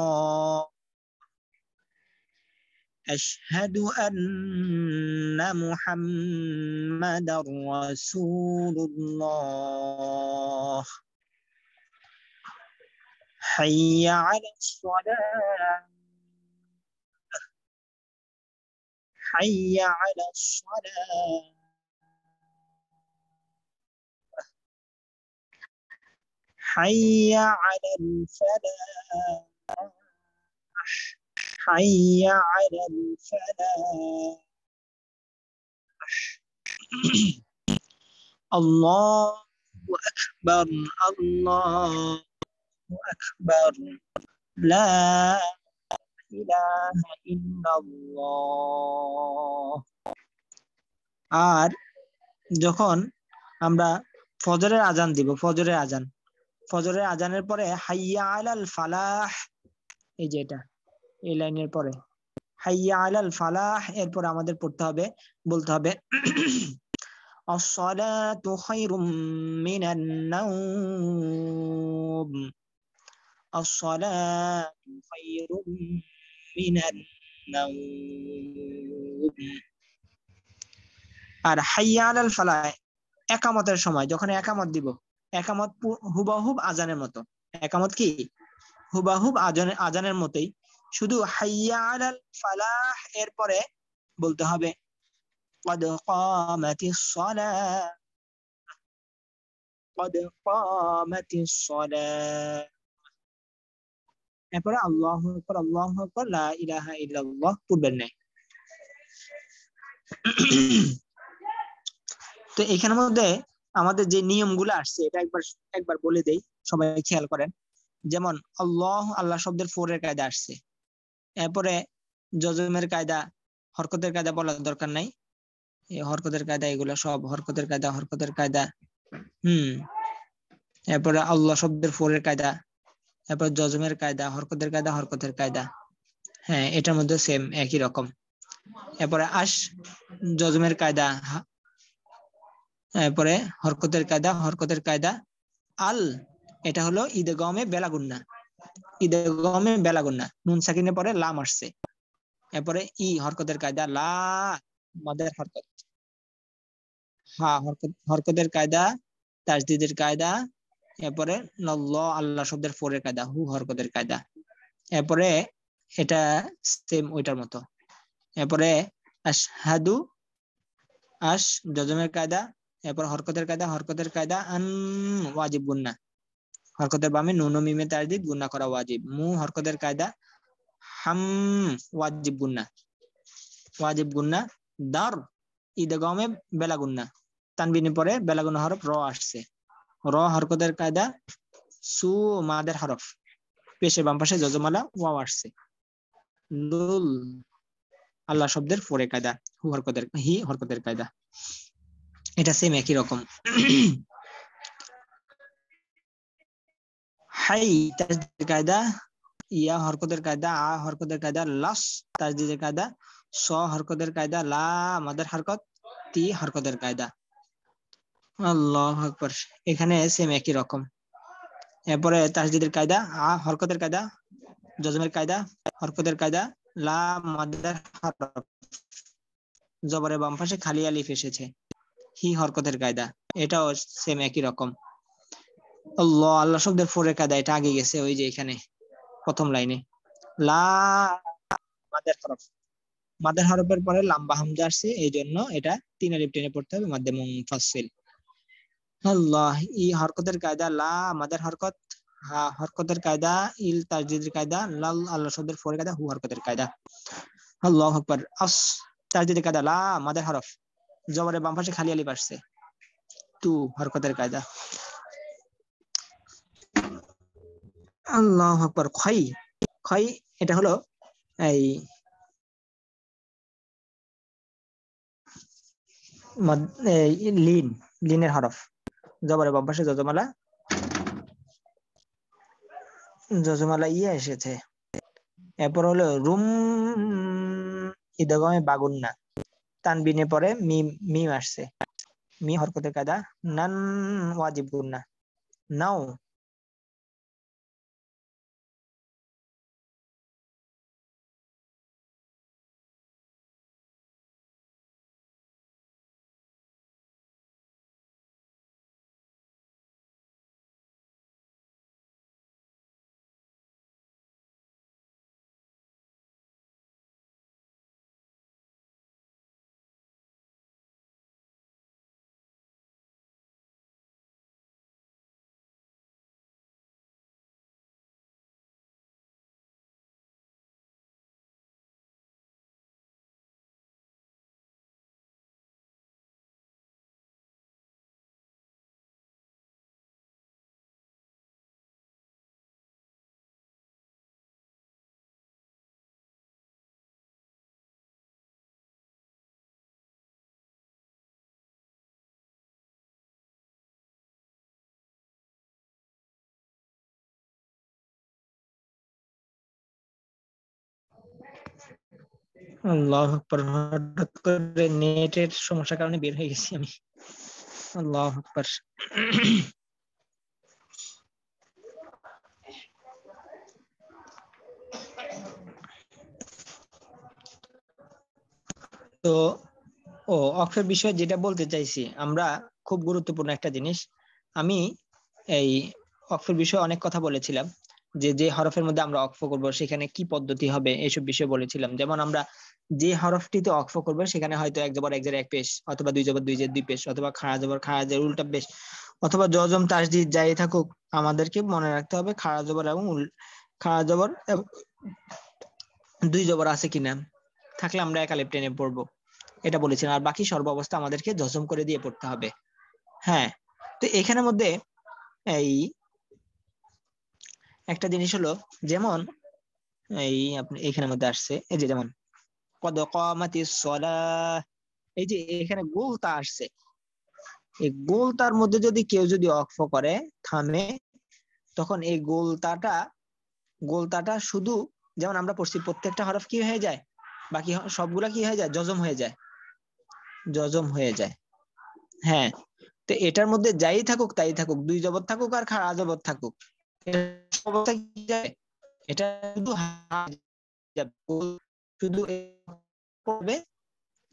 أشهد أن محمدا رسول الله. حي على الصلاة، حي على الصلاة، حي على الفلاح، حي على الفلاح. الله أكبر، الله أكبر، لا إله إلا الله. আর যখন আমরা ফজরের আজান দিব, ফজরের আজানের পরে হাইয়া আলাল ফালাহ, এই যে এটা এই লাইনের পরে হাইয়া আলাল ফালাহ, এরপর আমাদের বলতে হবে আসসালাতু খায়রুম মিনান নাওম, আসসালাতু খায়রুম মিনান আর হাইয়া আলাল ফালাহ একামতের সময় যখন একামত দিব, একামত হুবাহুব আজানের মতো। একামত কি হুবাহুব আজানের মতোই, শুধু হাইয়া আলাল ফালাহ এর পরে বলতে হবে قد قامت الصلاة قد قامت الصلاة। এরপরে আল্লাহু আকবার লা ইলাহা ইল্লাল্লাহ পূর্বের ন্যায়। তো এখানের মধ্যে আমাদের যে নিয়মগুলো আসছে এটা একবার বলে দেই, সবাই খেয়াল করেন। যেমন আল্লাহ শব্দের ফোরের কায়দা আসছে, এরপরে জজমের কায়দা, হরকতের কায়দা বলার দরকার নাই। এই হরকতের কায়দা, এগুলো সব হরকতের কায়দা। এরপরে আল্লাহ শব্দের ফোরের কায়দা, এরপর জজমের কায়দা, হরকতের কায়দা। হ্যাঁ, এটার মধ্যে সেম একই রকম। এরপরে জজমের কায়দা, এরপরে হরকতের কায়দা। আল এটা হলো ইদগমে বেলাগুন্না, নুন সাকিনের পরে লাম আসছে। এরপরে হরকতের কায়দা, লা মাদের হরকত, হা হরকতের কায়দা, তাজদিদের কায়দা। এরপরে আল্লাহ শব্দের ফোরের কায়দা, হু হরকতের কায়দা। এরপরে এটা সেম ওইটার মতো। এরপরে আশহাদু জজমের কায়দা, এরপর হরকতের কায়দা আন ওয়াজিব গুন্না, হরকতের বামে নুন ও মিমে তাজদিদ, গুন্না করা ওয়াজিব। হরকতের কায়দা হাম ওয়াজিব গুন্না। দার ইদগমে বেলা গুন্না, তানবিনের পরে বেলা গুন্না হরফ র আসছে। হরকতের কায়দা সু মাদের হরফ, পেশের বাম পাশে যজমালা ওয়াও আসছে। লুল আল্লাহ শব্দের ফোরে কায়দা, হি হরকতের কায়দা। এটা সেম একই রকম। হাই তাজদিদের কায়দা, ইয়া হরকতের কায়দা, আ হরকতের কায়দা, লাস তাজদিদের কায়দা, স হরকতের কায়দা, লা মাদের হরকত, তি হরকতের কায়দা। আল্লাহু আকবার। এখানে সেম একই রকম। এরপরে তাজদিদের কায়দা, আ হরকতের কায়দা, জজমের কায়দা, হরকতের কায়দা, লা মাদের হরফ, জবরের বাম পাশে খালি আলিফ এসেছে। হি হরকতের কায়দা, এটাও সেম একই রকম। আল্লাহ শব্দের ফোরের কায়দা, এটা আগে গেছে ওই যে এখানে প্রথম লাইনে। লা মাদের হরফের পরে লম্বা হামজা আসছে, এই জন্য এটা 3 আলিফ টেনে পড়তে হবে, মাদ্দে মুনফাসিল। আল্লাহ হরকতের কায়দা, লা মাদের হরকত, হা হরকতের কায়দা, ইল তাজদিদের কায়দা, লাল আল্লাহ শব্দের ফোরের কায়দা, হু হরকতের কায়দা। আল্লাহু আকবার। তাজদিদের কায়দা, লা মাদের হরফ, জবরের বাম পাশে খালি আলিফ আসছে। তু হরকতের কায়দা। আল্লাহু আকবার। খই এটা হলো এই লিনের হরফ, জবরের বাম পাশে যজমালা ইয়া এসেছে। এরপর হলো রুম ইদগমে বাগুন্না, তানবিনের পরে মিম আসছে। মি হরকতের কায়দা, নান ওয়াজিব গুন্না, নাও। আল্লাহু আকবার। হঠাৎ করে নেটের সমস্যার কারণে বের হয়ে গেছি আমি। আল্লাহু আকবার। তো অক্ষর বিষয়ে যেটা বলতে চাইছি, আমরা খুব গুরুত্বপূর্ণ একটা জিনিস, আমি এই অক্ষর বিষয়ে অনেক কথা বলেছিলাম, যে হরফের মধ্যে আমরা অক্ফ করব সেখানে কি পদ্ধতি হবে এইসব বিষয়ে বলেছিলাম। যেমন আমরা যে হরফটিতে অক্ফ করবো সেখানে হয়তো এক জবর এক জের এক পেশ, অথবা দুই জবর দুই জের দুই পেশ, অথবা খাড়া জবর খাড়া জের উল্টা পেশ, অথবা জজম তাসদিদ যাই থাকুক, আমাদেরকে মনে রাখতে হবে খাড়া জবর এবং খাড়া জবর এবং দুই জবর আছে কিনা, থাকলে আমরা এক আলিফ টেনে পড়বো, এটা বলেছিলাম। আর বাকি সর্ব অবস্থা আমাদেরকে জজম করে দিয়ে পড়তে হবে। হ্যাঁ, তো এখানের মধ্যে এই একটা জিনিস হলো, যেমন এই আপনি এখানের মধ্যে আসছে, এই যে যেমন কদ কামাতিস সালাহ, এই যে এখানে গোলতা আসছে, এই গোলতার মধ্যে যদি কেউ যদি অক্ফ করে, থামে, তখন এই গোলতাটা শুধু, যেমন আমরা পড়ছি প্রত্যেকটা হরফ কি হয়ে যায়, বাকি সবগুলা কি হয়ে যায়, জজম হয়ে যায়, জজম হয়ে যায়। হ্যাঁ, তো এটার মধ্যে যাই থাকুক তাই থাকুক, দুই জবর থাকুক আর খাড়া জবর থাকুক, এটা শুধু শুধু পড়বে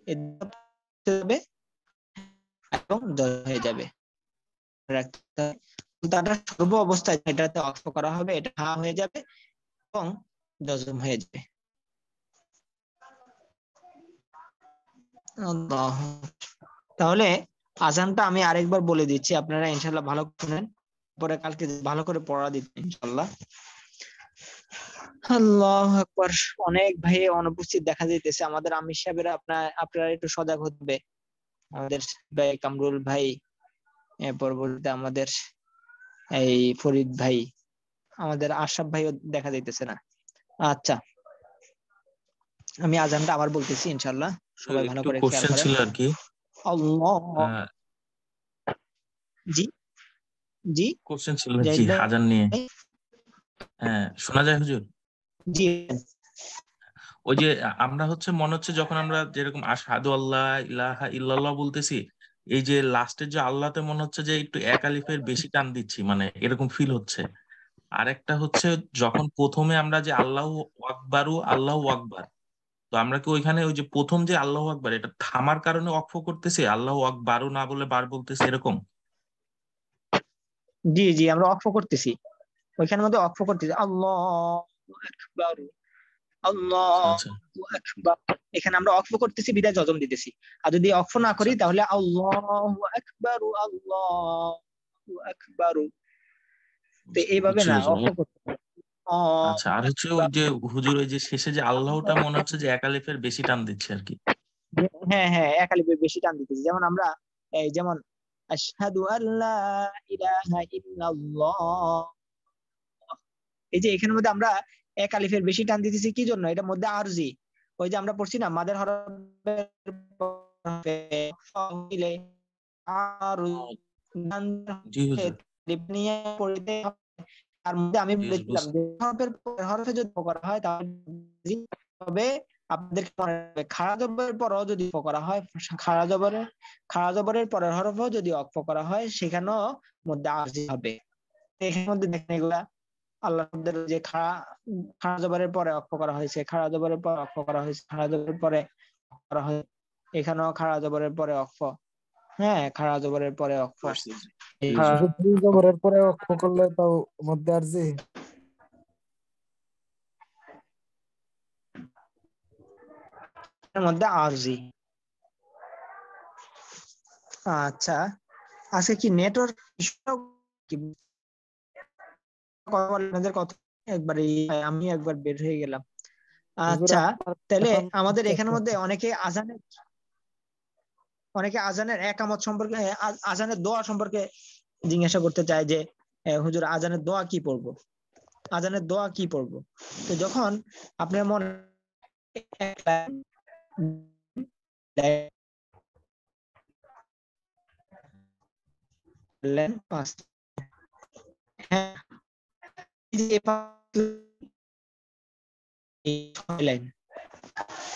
এবং হয়ে যাবে। সর্ব অবস্থায় এটাতে অক্ফ করা হবে, এটা হা হয়ে যাবে এবং জজম হয়ে যাবে। তাহলে আজানটা আমি আরেকবার বলে দিচ্ছি, আপনারা ইনশাআল্লাহ ভালো শুনেন, পরে কালকে ভালো করে পড়া দিবেন ইনশাআল্লাহ। আল্লাহু আকবার। অনেক ভাই অনুপস্থিত দেখা যাইতেছে, আমাদের আমির সাহেবেরা আপনারা একটু সজাগ হবে। আমাদের ভাই কামরুল ভাই, পরবর্তীতে আমাদের এই ফরিদ ভাই, আমাদের আশরাফ ভাইও দেখা যাইতেছে না। আচ্ছা, আমি আজানটা আবার বলতেছি ইনশাআল্লাহ, সবাই ভালো করে খেয়াল করেন। ছিল আর কি, আল্লাহ, জি জি কোশ্চেন ছিল আর কি আজান নিয়ে। হ্যাঁ, শোনা যায় হুজুর? জি, ওই যে আমরা মনে হচ্ছে যখন আমরা যেরকম আশহাদু আল্লাহ ইলাহা ইল্লাল্লাহ বলতেছি, এই যে লাস্টের যে আল্লাহতে মনে হচ্ছে যে একটু এক আলিফের বেশি টান দিচ্ছি, মানে এরকম ফিল হচ্ছে। আর একটা হচ্ছে যখন প্রথমে আমরা যে আল্লাহু আকবারু আল্লাহু আকবার, তো আমরা কি ওইখানে ওই যে প্রথম যে আল্লাহু আকবার এটা থামার কারণে অক্ফ করতেছি, আল্লাহু আকবারু না বলে বার বলতেছি এরকম? জি জি, আমরা অক্ফ করতেছি, ওইখানের মধ্যে অক্ফ করতেছি, আল্লাহু আকবার আল্লাহু আকবার, এখানে আমরা অক্ফ করতেছি বিদায় জজম দিতেছি। আর যদি অক্ফ না করি তাহলে আল্লাহু আকবার আল্লাহু আকবার, তো এইভাবে না অক্ফ করতে হবে। আচ্ছা, আর হচ্ছে ওই যে হুজুর ওই যে শেষে যে আল্লাহটা মনে হচ্ছে যে এক আলিফের বেশি টান দিচ্ছে আর কি। হ্যাঁ হ্যাঁ, এক আলিফের বেশি টান দিতেছি, যেমন আমরা যেমন আশহাদু আল্লা ইলাহা ইল্লাল্লাহ, এই যে এখানের মধ্যে আমরা এক আলিফের বেশি টান দিতেছি কি জন্য, এটার মধ্যে আরজি, ওই যে আমরা পড়ছি না মাদের হরফে তার মধ্যে আমি বলেছিলাম যে হরফে যদি করা হয় তাহলে আপনাদের খাড়া জবরের পরও যদি করা হয়, খাড়া জবরের পরের হরফেও যদি অক্ফ করা হয়, সেখানেও মধ্যে আরজি হবে। এখানের মধ্যে দেখেন এগুলা আল্লাহদের যে খাড়া জবরের পরে অক্ফ করা হয়েছে, খাড়া জবরের পরে অক্ফ করা হয়েছে, খাড়া জবরের পরে করা হয়েছে, এখানেও খাড়া জবরের পরে অক্ফ। হ্যাঁ, খাড়া জবরের পরে অক্ফ, জবরের পরে অক্ফ করলে তাও মধ্যে আরজি, মধ্যে আরজি। আচ্ছা, আজকে কি নেটওয়ার্ক কথা একবারে আমি একবার বের হয়ে গেলাম। আচ্ছা, তাহলে আমাদের এখানের মধ্যে অনেকে আজানের একামত সম্পর্কে, আজানের দোয়া সম্পর্কে জিজ্ঞাসা করতে চায় যে হুজুর আজানের দোয়া কি পড়বো, আজানের দোয়া কি পড়বো। তো যখন আপনার মনে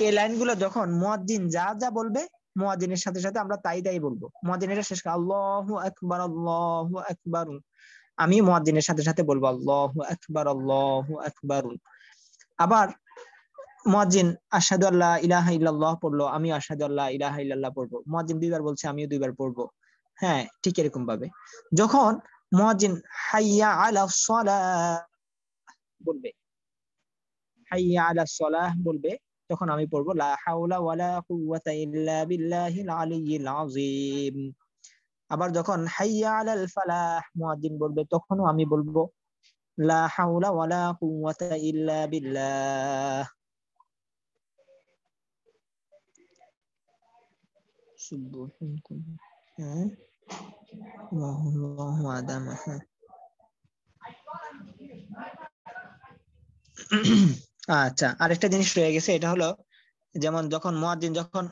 এই লাইনগুলো যখন মুয়াজ্জিন যা যা বলবে, মুয়াজ্জিনের সাথে সাথে আমরা তাই তাই বলবো। মুয়াজ্জিনের শেষ করে আল্লাহু আকবার আল্লাহু আকবার, আমি মুয়াজ্জিনের সাথে সাথে বলবো আল্লাহু আকবার আল্লাহু আকবার। আবার মুয়াজ্জিন আশহাদু আল্লা ইলাহা ইল্লাল্লাহ পড়লো, আমি আশহাদু আল্লা ইলাহা ইল্লাল্লাহ পড়বো। মুয়াজ্জিন দুইবার বলছে, আমিও দুইবার পড়বো। হ্যাঁ, ঠিক এরকম ভাবে যখন মুয়াজ্জিন হাইয়া আলাস সালাহ বলবে, হাইয়া আলাস সালাহ বলবে, তখন আমি পড়বো লা হাওলা ওয়ালা কুওয়াতা ইল্লা বিল্লাহিল আলিয়্যিল আযীম। আবার যখন হাইয়া আলাল ফালাহ মুয়াজ্জিন বলবে, তখনও আমি বলবো লা হাওলা ওয়ালা কুওয়াতা ইল্লা বিল্লাহ। আচ্ছা, আরেকটা জিনিস রয়ে গেছে, এটা হলো যেমন যখন মুয়াজ্জিন যখন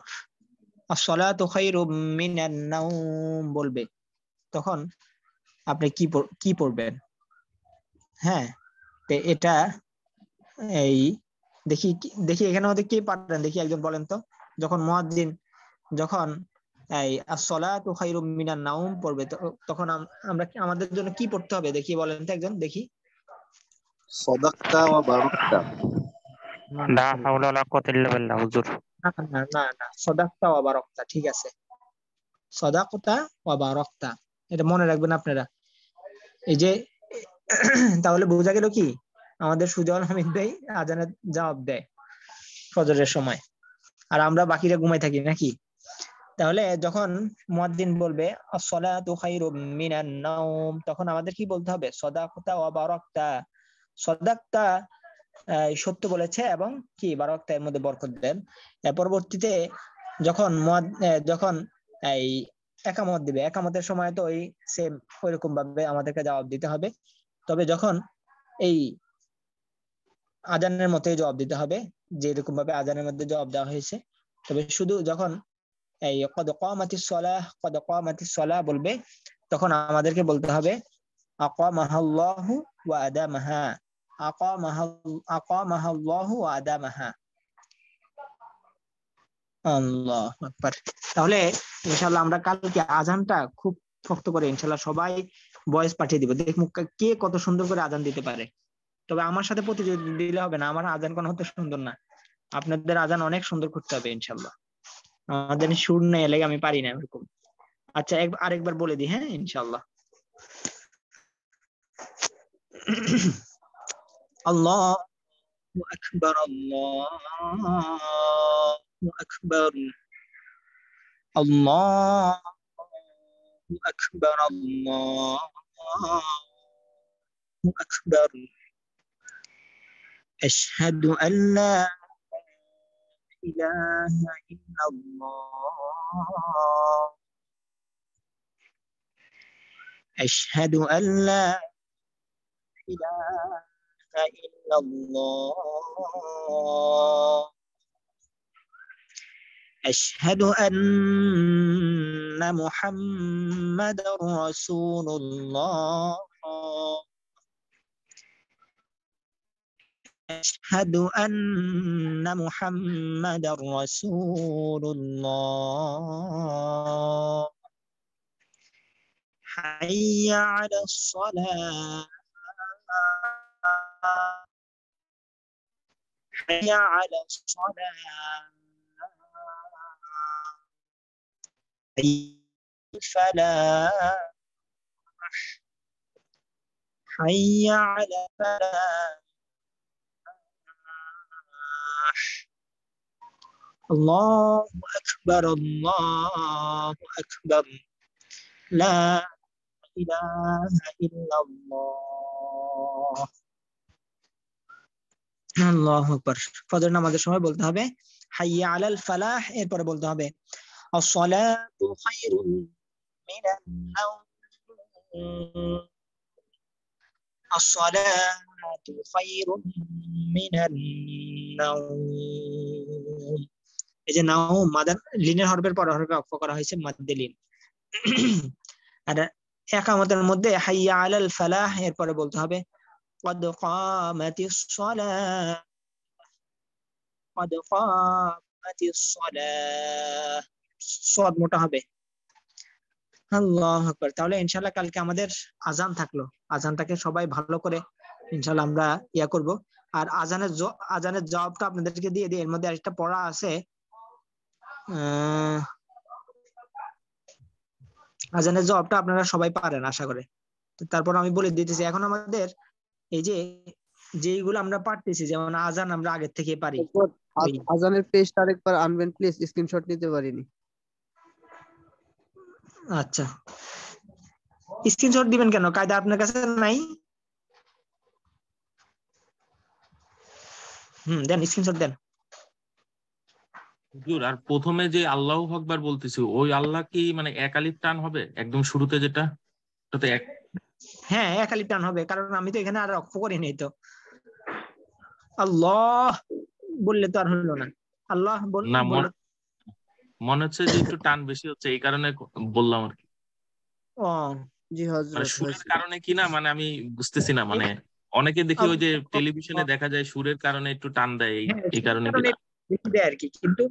আসসালাতু খায়রুম মিনান নাওম বলবে, তখন আপনি কি পড়বেন? হ্যাঁ, তো এটা এই দেখি এখানে মধ্যে কে পারেন, দেখি একজন বলেন তো। যখন মুয়াজ্জিন যখন এই আসসালাতু খায়রুম মিনান নাওম পড়বে, তখন আমরা আমাদের জন্য কি পড়তে হবে দেখি বলেন তো একজন, দেখি। সাদাক্তা ওয়া বারাকতা। লা হাওলা ওয়ালা কুওয়াতা ইল্লা বিল্লাহ হুজুর। না, সাদাক্তা ওয়া বারাকতা, ঠিক আছে, সাদাক্তা ওয়া বারাকতা, এটা মনে রাখবেন আপনারা। এই যে তাহলে বোঝা গেল কি, আমাদের সুজন হামিদ ভাই আজানের জবাব দেয় ফজরের সময়, আর আমরা বাকিরা ঘুমাই থাকি নাকি। তাহলে যখন মুয়াজ্জিন বলবে আসসালাতু খায়রুম মিনান নাওম, তখন আমাদের কি বলতে হবে? সাদাক্তা ওয়া বারাকতা। সাদাক্তা সত্য বলেছে এবং কি বারাকতা এর মধ্যে বরকত দেন। এর পরবর্তীতে যখন এই একামত দিবে, একামতের সময় তো ওই সেম ওইরকম ভাবে আমাদেরকে জবাব দিতে হবে। তবে যখন এই আজানের মতোই জবাব দিতে হবে, যে এরকম ভাবে আজানের মধ্যে জবাব দেওয়া হয়েছে। তবে শুধু যখন এই কদ কামাতিস সালাহ বলবে, তখন আমাদেরকে বলতে হবে আকামাহাল্লাহু ওয়া আদামাহা, আকামাহাল্লাহু ওয়া আদামাহা। আল্লাহু আকবার। তাহলে ইনশাআল্লাহ আমরা কালকে আজানটা খুব শক্ত করে ইনশাআল্লাহ সবাই ভয়েস পাঠিয়ে দিব, দেখুন কে কত সুন্দর করে আজান দিতে পারে। তবে আমার সাথে প্রতিযোগিতা দিলে হবে না, আমার আজান কোনো হতে সুন্দর না, আপনাদের আজান অনেক সুন্দর করতে হবে ইনশাআল্লাহ। আমাদের সুর নেই লেগে আমি পারি না এরকম। আচ্ছা, আরেকবার বলে দিই, হ্যাঁ ইনশাআল্লাহ। আল্লাহু আকবার, আল্লাহু আকবার, আল্লাহু আকবার, আল্লাহু আকবার। আশহাদু আল্লা ইলাহা ইল্লাল্লাহ, আশহাদু আল্লা ইলাহা ইল্লাল্লাহ, আশহাদু আন্না মুহাম্মাদার রাসূলুল্লাহ, আশহাদু আন্না মুহাম্মাদার রাসূলুল্লাহ, হাইয়া আলাস সালাহ, হাইয়া আলাস সালাহ, الفلاح، حي على الفلاح، الله أكبر، الله أكبر، لا إله إلا الله। আল্লাহু আকবার। ফজর নামাজের সময় বলতে হবে হাইয়া আলাল ফালাহ, এরপরে বলতে হবে আসসালাতু খায়রুম মিনান নাওম, আসসালাতু খায়রুম মিনান নাওম। এই যে নাওম মাদার লিনের হরফের পর হরফে অক্ষ করা হয়েছে মাদ্দে লিন। আর একামতের মধ্যে হাইয়া আলাল ফালাহ এরপরে বলতে হবে قد قامت الصلاة، قد قامت الصلاة، صاد মোটা হবে। আল্লাহু আকবার। তাহলে ইনশাআল্লাহ কালকে আমাদের আজান থাকলো, আজানটাকে সবাই ভালো করে ইনশাআল্লাহ আমরা করব। আর আজানের জবাবটা আপনাদেরকে দিয়ে দিই। এর মধ্যে আরেকটা পড়া আছে, আজানের জবাবটা আপনারা সবাই পারেন আশা করে। তারপর আমি বলে দিতেছি। এখন আমাদের এই যে যেইগুলো আমরা পারতেছি, যেমন আজান আমরা আগের থেকে পারি। আজানের পেজটা আরেকবার আনবেন প্লিজ, স্ক্রিনশট নিতে পারিনি। আচ্ছা, স্ক্রিনশট দিবেন কেন? কায়দা আপনার কাছে নাই? দেন স্ক্রিনশট দেন। হুজুর, আর প্রথমে যে আল্লাহু আকবার বলতেছি, ওই আল্লাহ কি মানে এক আলিফ টান হবে একদম শুরুতে যেটা? ওটাতে এক, হ্যাঁ এক আলিফ টান হবে, কারণ আমি তো এখানে আর অক্ষ করি নাই। তো আল্লাহ বললে তো আর হলো না। আল্লাহ না বললে মনে হচ্ছে যে একটু টান বেশি হচ্ছে, এই কারণে বললাম আর কি। ও জি মানে হযরত সুরের কারণে কি না, মানে আমি বুঝতেছি না। মানে অনেকে দেখি ওই যে টেলিভিশনে দেখা যায় সুরের কারণে একটু টান দেয়, এই কারণে কি না? বেশি দেয় আর কি, কিন্তু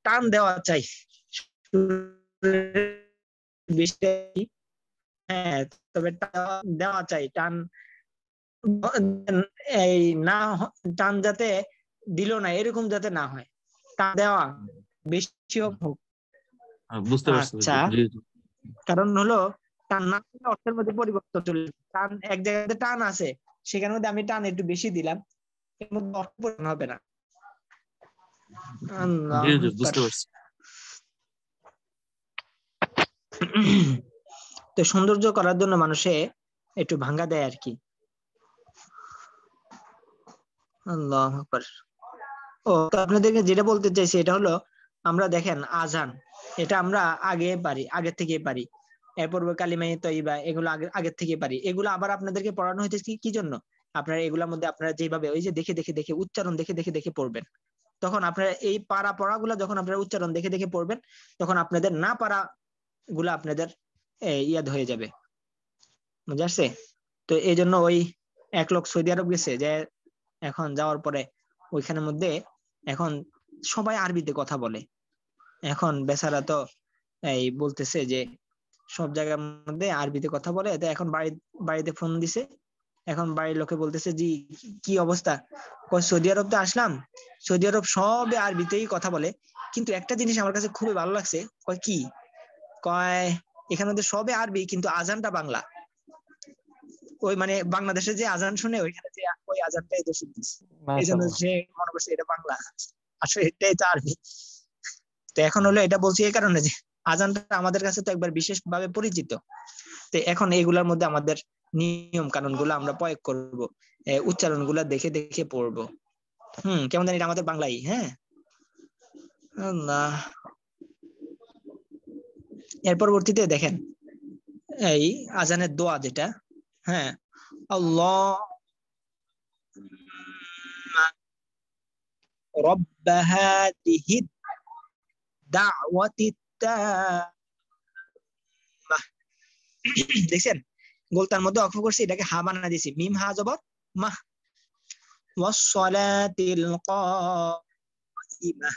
টান দেওয়া চাই। হ্যাঁ, তবে দেওয়া চাই টান। এই না, টান যাতে দিল না এরকম যাতে না হয়, টান দেওয়া বেশি হোক। বুঝতে পারছি। আচ্ছা, কারণ হলো টান না দিলে অর্থের মধ্যে পরিবর্তন চলে। টান এক জায়গাতে টান আছে, সেখানের মধ্যে আমি টান একটু বেশি দিলাম, এর মধ্যে অর্থ পরিবর্তন হবে না। বুঝতে পারছি। তো সৌন্দর্য করার জন্য মানুষে একটু ভাঙ্গা দেয় আর কি। আল্লাহু আকবার। ও, আপনাদেরকে যেটা বলতে চাইছি এটা হলো, আমরা দেখেন আজান, এটা আমরা আগে পারি, আগের থেকে পারি। এরপর কালিমায়ে তয়্যিবা, এগুলো আগের থেকে পারি। এগুলো আবার আপনাদেরকে পড়ানো হইতেছে কি জন্য? আপনারা এগুলোর মধ্যে আপনারা যেভাবে ওই যে দেখে দেখে দেখে উচ্চারণ দেখে দেখে দেখে পড়বেন, তখন আপনারা এই পারা পড়াগুলো যখন আপনারা উচ্চারণ দেখে দেখে পড়বেন, তখন আপনাদের না পারা গুলো আপনাদের ইয়াদ হয়ে যাবে। বুঝে আসছে? তো এই জন্য ওই এক লোক সৌদি আরব গেছে, যে এখন যাওয়ার পরে ওইখানের মধ্যে এখন সবাই আরবিতে কথা বলে। এখন বেচারা তো এই বলতেছে যে সব জায়গার মধ্যে আরবিতে কথা বলে। তো এখন বাড়িতে ফোন দিছে, এখন বাড়ির লোকে বলতেছে জি কি অবস্থা? সৌদি আরব তো আসলাম, সৌদি আরব সবে আরবিতেই কথা বলে, কিন্তু একটা জিনিস আমার কাছে খুবই ভালো লাগছে। কয় কি? কয় এখানে মধ্যে সবে আরবি কিন্তু আজানটা বাংলা। ওই মানে বাংলাদেশে যে আজান শুনে ওইখানে যে ওই আজানটাই তো শুনতেছে, এই জন্য সে মনে করছে এটা বাংলা, আসলে এটাই তো আরবি। তো এখন হলো এটা বলছি এই কারণে যে আজানটা আমাদের কাছে তো একবার বিশেষ ভাবে পরিচিত। তো এখন এগুলার মধ্যে আমাদের নিয়ম কানুন গুলো আমরা প্রয়োগ করব, উচ্চারণ গুলা দেখে দেখে পড়বো। কেমন জানি এটা আমাদের বাংলাই। হ্যাঁ, আল্লাহ। এর পরবর্তীতে দেখেন এই আজানের দোয়া যেটা, হ্যাঁ, আল্লাহ রব্ব হাদিহি দাওয়াতি তাম্মাহ। দেখছেন গোলতার মধ্যে অক্ষ করছি, এটাকে হা বানা দিছি, মিম হা জবর মাহ। ওয়াসসালাতিল কাইমাহ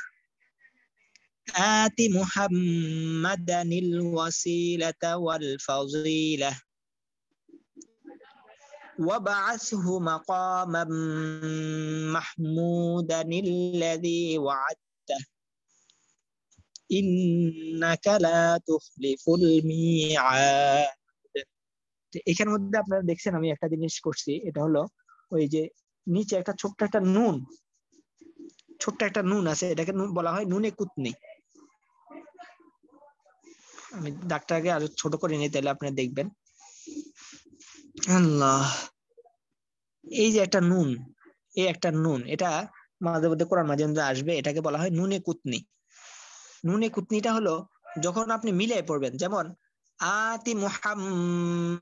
آت محمدا الوسيلة والفضيلة وابعثه مقاما محمودا الذي وعدته إنك لا تخلف الميعاد। এখানের মধ্যে আপনারা দেখছেন আমি একটা জিনিস করছি, এটা হলো ওই যে নিচে একটা ছোট্ট একটা নুন আছে, এটাকে বলা হয় নুনে কুতনি। আমি ডাক্তারকে আরো ছোট করে নিই, তাহলে আপনি দেখবেন। আল্লাহ, এই যে একটা নুন, এটা মাঝে মধ্যে কোরআন মাঝে মধ্যে আসবে, এটাকে বলা হয় নুনে কুতনি। নুনে কুতনিটা হলো যখন আপনি মিলাই পড়বেন, যেমন আতি মুহাম্মাদ,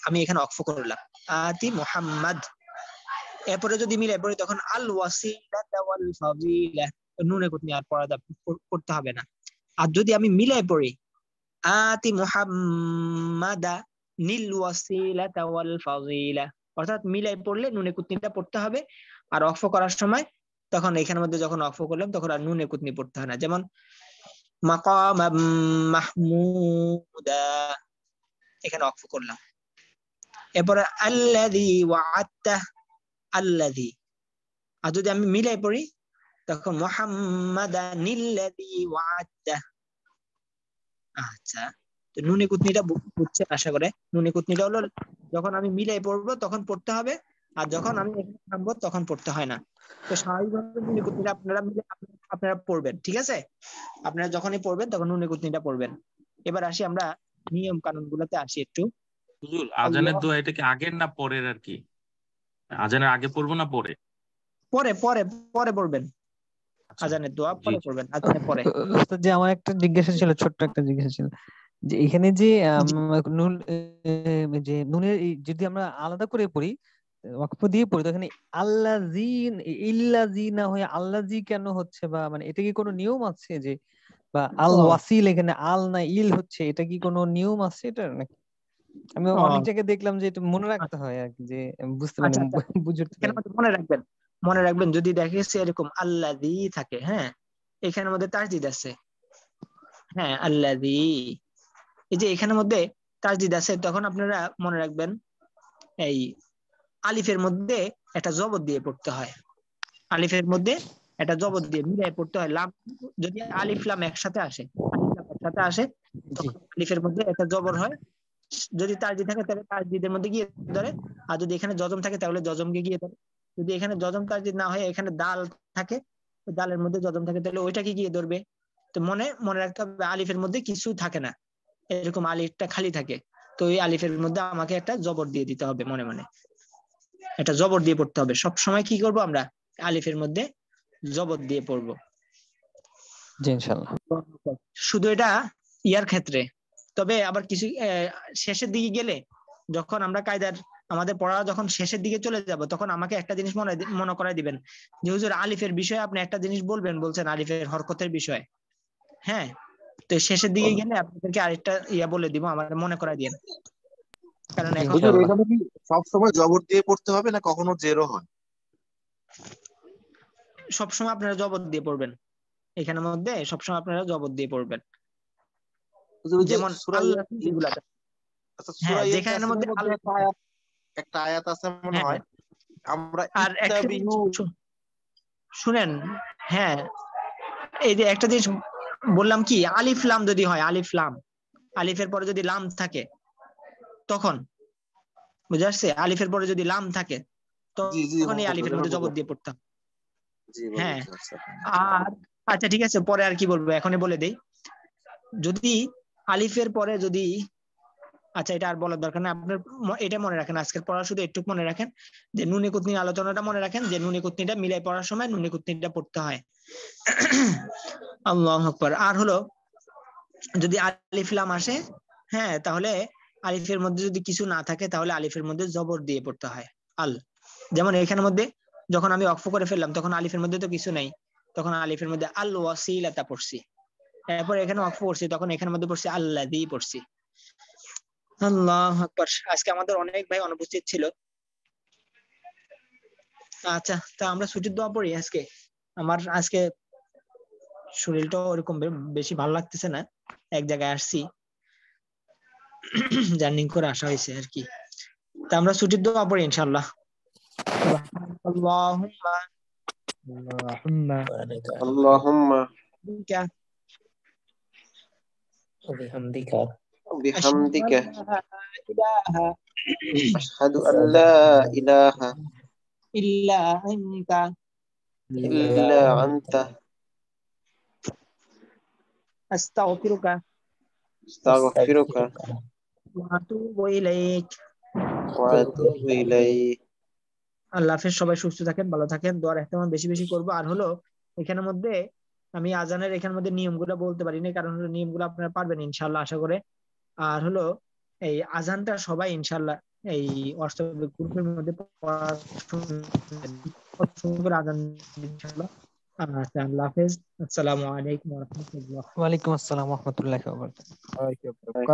আমি এখানে অক্ফ করলাম আতি মুহাম্মাদ। এরপরে যদি মিলাই পড়ি তখন আল ওয়াসিলাতা ওয়াল ফাযিলা, নুনে কুতনি আর পড়তে হবে না। আর যদি আমি মিলাই পড়ি আতি মুহাম্মাদা নিল ওয়াসিলাতা ওয়াল ফাযিলা, অর্থাৎ মিলাই পড়লে নুনে কুতনিটা পড়তে হবে। আর অক্ফ করার সময় তখন এখানের মধ্যে যখন অক্ফ করলাম তখন আর নুনে কুতনি পড়তে হয় না। যেমন মাকামাম মাহমুদা, এখানে অক্ফ করলাম। এরপরে আল্লাযী ওয়া'আদতা, আল্লাযী। আর যদি আমি মিলাই পড়ি তখন মুহাম্মাদানিল্লাযী ওয়া'আদতা। আচ্ছা, তো নুনে কুতনিটা বুঝছেন আশা করে। নুনে কুতনিটা হলো যখন আমি মিলাই পড়বো তখন পড়তে হবে, আর যখন আমি এখানে থামবো তখন পড়তে হয় না। তো স্বাভাবিকভাবে নুনে কুতনিটা আপনারা পড়বেন, ঠিক আছে? আপনারা যখনই পড়বেন তখন নুনে কুতনিটা পড়বেন। এবার আসি আমরা নিয়ম কানুন গুলোতে আসি একটু। হুজুর আজানের দোয়া এটা কি আগের না পরের আর কি? আজানের আগে পড়বো না পরে? পরে পরে পরে পড়বেন। আচ্ছা, আজানের দোয়া জি পরে জি। পড়বেন, আজানের পরে। ওস্তাদ জি, আমার একটা জিজ্ঞাসা ছিল, ছোট্ট একটা জিজ্ঞাসা ছিল যে এখানে যে জি। নুন যে নুনের যদি আমরা আলাদা করে পড়ি, ওয়াকফ দিয়ে পড়ি, তো এখানে আল্লাযী ইল্লাযী না হয়ে আল্লাযী কেন হচ্ছে, বা মানে এটা কি কোনো নিয়ম আছে যে, বা আল ও ওয়াসিল এখানে আল না ইল হচ্ছে, এটা কি কোনো নিয়ম আছে এটা নাকি? আমি ও অনেক জায়গায় দেখলাম যে এটা মনে রাখতে হয় আর কি, যে বুঝতে মানে আচ্ছা আচ্ছা, বুঝে উঠতে এখানে পারি। মনে রাখবেন যদি দেখে এরকম আল্লাযী থাকে, হ্যাঁ, এখানের মধ্যে তাসদিদ আছে, হ্যাঁ, আল্লাযী, এই যে এখানের মধ্যে তাসদিদ আছে, তখন আপনারা মনে রাখবেন এই আলিফের মধ্যে একটা জবর দিয়ে পড়তে হয়। আলিফের মধ্যে একটা জবর দিয়ে মিলাই পড়তে হয়। লাম যদি আলিফ লাম একসাথে আসে, জি তখন আলিফের মধ্যে একটা জবর হয়। যদি তাসদিদ থাকে তাহলে তাসদিদের মধ্যে গিয়ে ধরে, আর যদি এখানে জজম থাকে তাহলে জজমকে গিয়ে ধরে। যদি এখানে জজম তাসদিদ না হয়, এখানে দাল থাকে, ওই দালের মধ্যে জজম থাকে, তাহলে ওইটাকে গিয়ে ধরবে। তো মনে রাখতে হবে আলিফের মধ্যে কিছু থাকে না, এরকম আলিফটা খালি থাকে। তো এই আলিফের মধ্যে আমাকে একটা জবর দিয়ে দিতে হবে, মনে মনে একটা জবর দিয়ে পড়তে হবে। সব সময় কি করব আমরা? আলিফের মধ্যে জবর দিয়ে পড়বো। জি ইনশাআল্লাহ। শুধু এটা ইয়ার ক্ষেত্রে। তবে আবার কিছু শেষের দিকে গেলে, যখন আমরা কায়দার আমাদের পড়া যখন শেষের দিকে চলে যাব, তখন আমাকে একটা জিনিস মনে করাই দিবেন যে হুজুর আলিফের বিষয়ে আপনি একটা জিনিস বলছেন আলিফের হরকতের বিষয়ে, হ্যাঁ। তো শেষের দিকে গেলে আপনাদেরকে আরেকটা ইয়া বলে দিব, আমার মনে করাই দিন, কারণ জি এখন হুজুর ইনশাআল্লাহ। এখানে কি সবসময় জবর দিয়ে পড়তে হবে না কখনো জেরও হয়? সবসময় আপনারা জবর দিয়ে পড়বেন, এখানের মধ্যে সবসময় আপনারা জবর দিয়ে পড়বেন। হুজুর ওই যে যেমন সূরা আল্লাহ যেগুলা, আচ্ছা হ্যাঁ, সূরা যেখানের মধ্যে ইয়াসিনের মধ্যে আল্লাহ, একটা আয়াত আছে মনে হ্যাঁ, হয়, আমরা আর একটা ইত্তাবিউ। শুনেন, হ্যাঁ, এই যে একটা জিনিস বললাম কি, আলিফ লাম যদি হয়, আলিফ লাম, আলিফের পরে যদি লাম থাকে, তখন বুঝে আসছে, আলিফের পরে যদি লাম থাকে জি জি তখন এই আলিফের হুজুর এবার মধ্যে জবর বুঝলাম। দিয়ে পড়তাম, জি এবার হ্যাঁ। বুঝতে পারছি। আর আচ্ছা ঠিক আছে, পরে আর কি বলবো, এখনই বলে দেই। যদি আলিফের পরে যদি, আচ্ছা এটা আর বলার দরকার না, আপনার এটা মনে রাখেন, আজকের পড়া শুধু একটু মনে রাখেন যে নুনে কুতনির আলোচনাটা মনে রাখেন, যে নুনে কুতনিটা মিলাই পড়ার সময় নুনে কুতনিটা পড়তে হয়। আল্লাহু আকবার। আর হলো যদি আলিফ লাম আসে, হ্যাঁ, তাহলে আলিফের মধ্যে যদি কিছু না থাকে তাহলে আলিফের মধ্যে জবর দিয়ে পড়তে হয়, আল। যেমন এখানের মধ্যে যখন আমি ওয়াকফ করে ফেললাম, তখন আলিফের মধ্যে তো কিছু নাই, তখন আলিফের মধ্যে আল ওয়াসিলাতা পড়ছি। এরপর এখানে ওয়াকফ করছি, তখন এখানের মধ্যে পড়ছি আল্লাযী পড়ছি। আল্লাহু আকবার। আজকে আমাদের অনেক ভাই অনুপস্থিত ছিল। আচ্ছা, তা আমরা ছুটির দোয়া পড়ি আজকে। আমার আজকে শরীরটা ওরকম বেশি ভালো লাগতেছে না, এক জায়গায় আসছি, জার্নি করে আসা হয়েছে আর কি। তা আমরা ছুটির দোয়া পড়ি ইনশাআল্লাহ। আল্লাহুম্মা আল্লাহুম্মা আল্লাহুম্মা বিকা বিহামদিকা আশহাদু বিহামদিকা আল্লা ইলাহা আশহাদু আল্লা ইলাহা ইল্লা আনতা ইল্লা ইল্লা আনতা আনতা আস্তাগফিরুকা আস্তাগফিরুকা ওয়া আতুবু ইলাইক। ওয়া আতুবু ইলাইক। আল্লাহ হাফেজ, সবাই সুস্থ থাকেন, ভালো থাকেন, দোয়ার এহতেমাম বেশি বেশি করবো। আর হলো এখানের মধ্যে আমি আজানের এখানের মধ্যে নিয়মগুলো বলতে পারি না, কারণ হলো নিয়মগুলো আপনারা পারবেন ইনশাআল্লাহ আশা করে। আর হলো এই আজানটা সবাই ইনশাআল্লাহ এই হোয়াটসঅ্যাপ গ্রুপের মধ্যে আজান ইনশাআল্লাহ। আচ্ছা, আল্লাহ হাফেজ, আসসালামু আলাইকুম ওয়া রাহমাতুল্লাহ। ওয়ালাইকুম আসসালাম ওয়া রাহমাতুল্লাহি ওয়া বারাকাতুহু।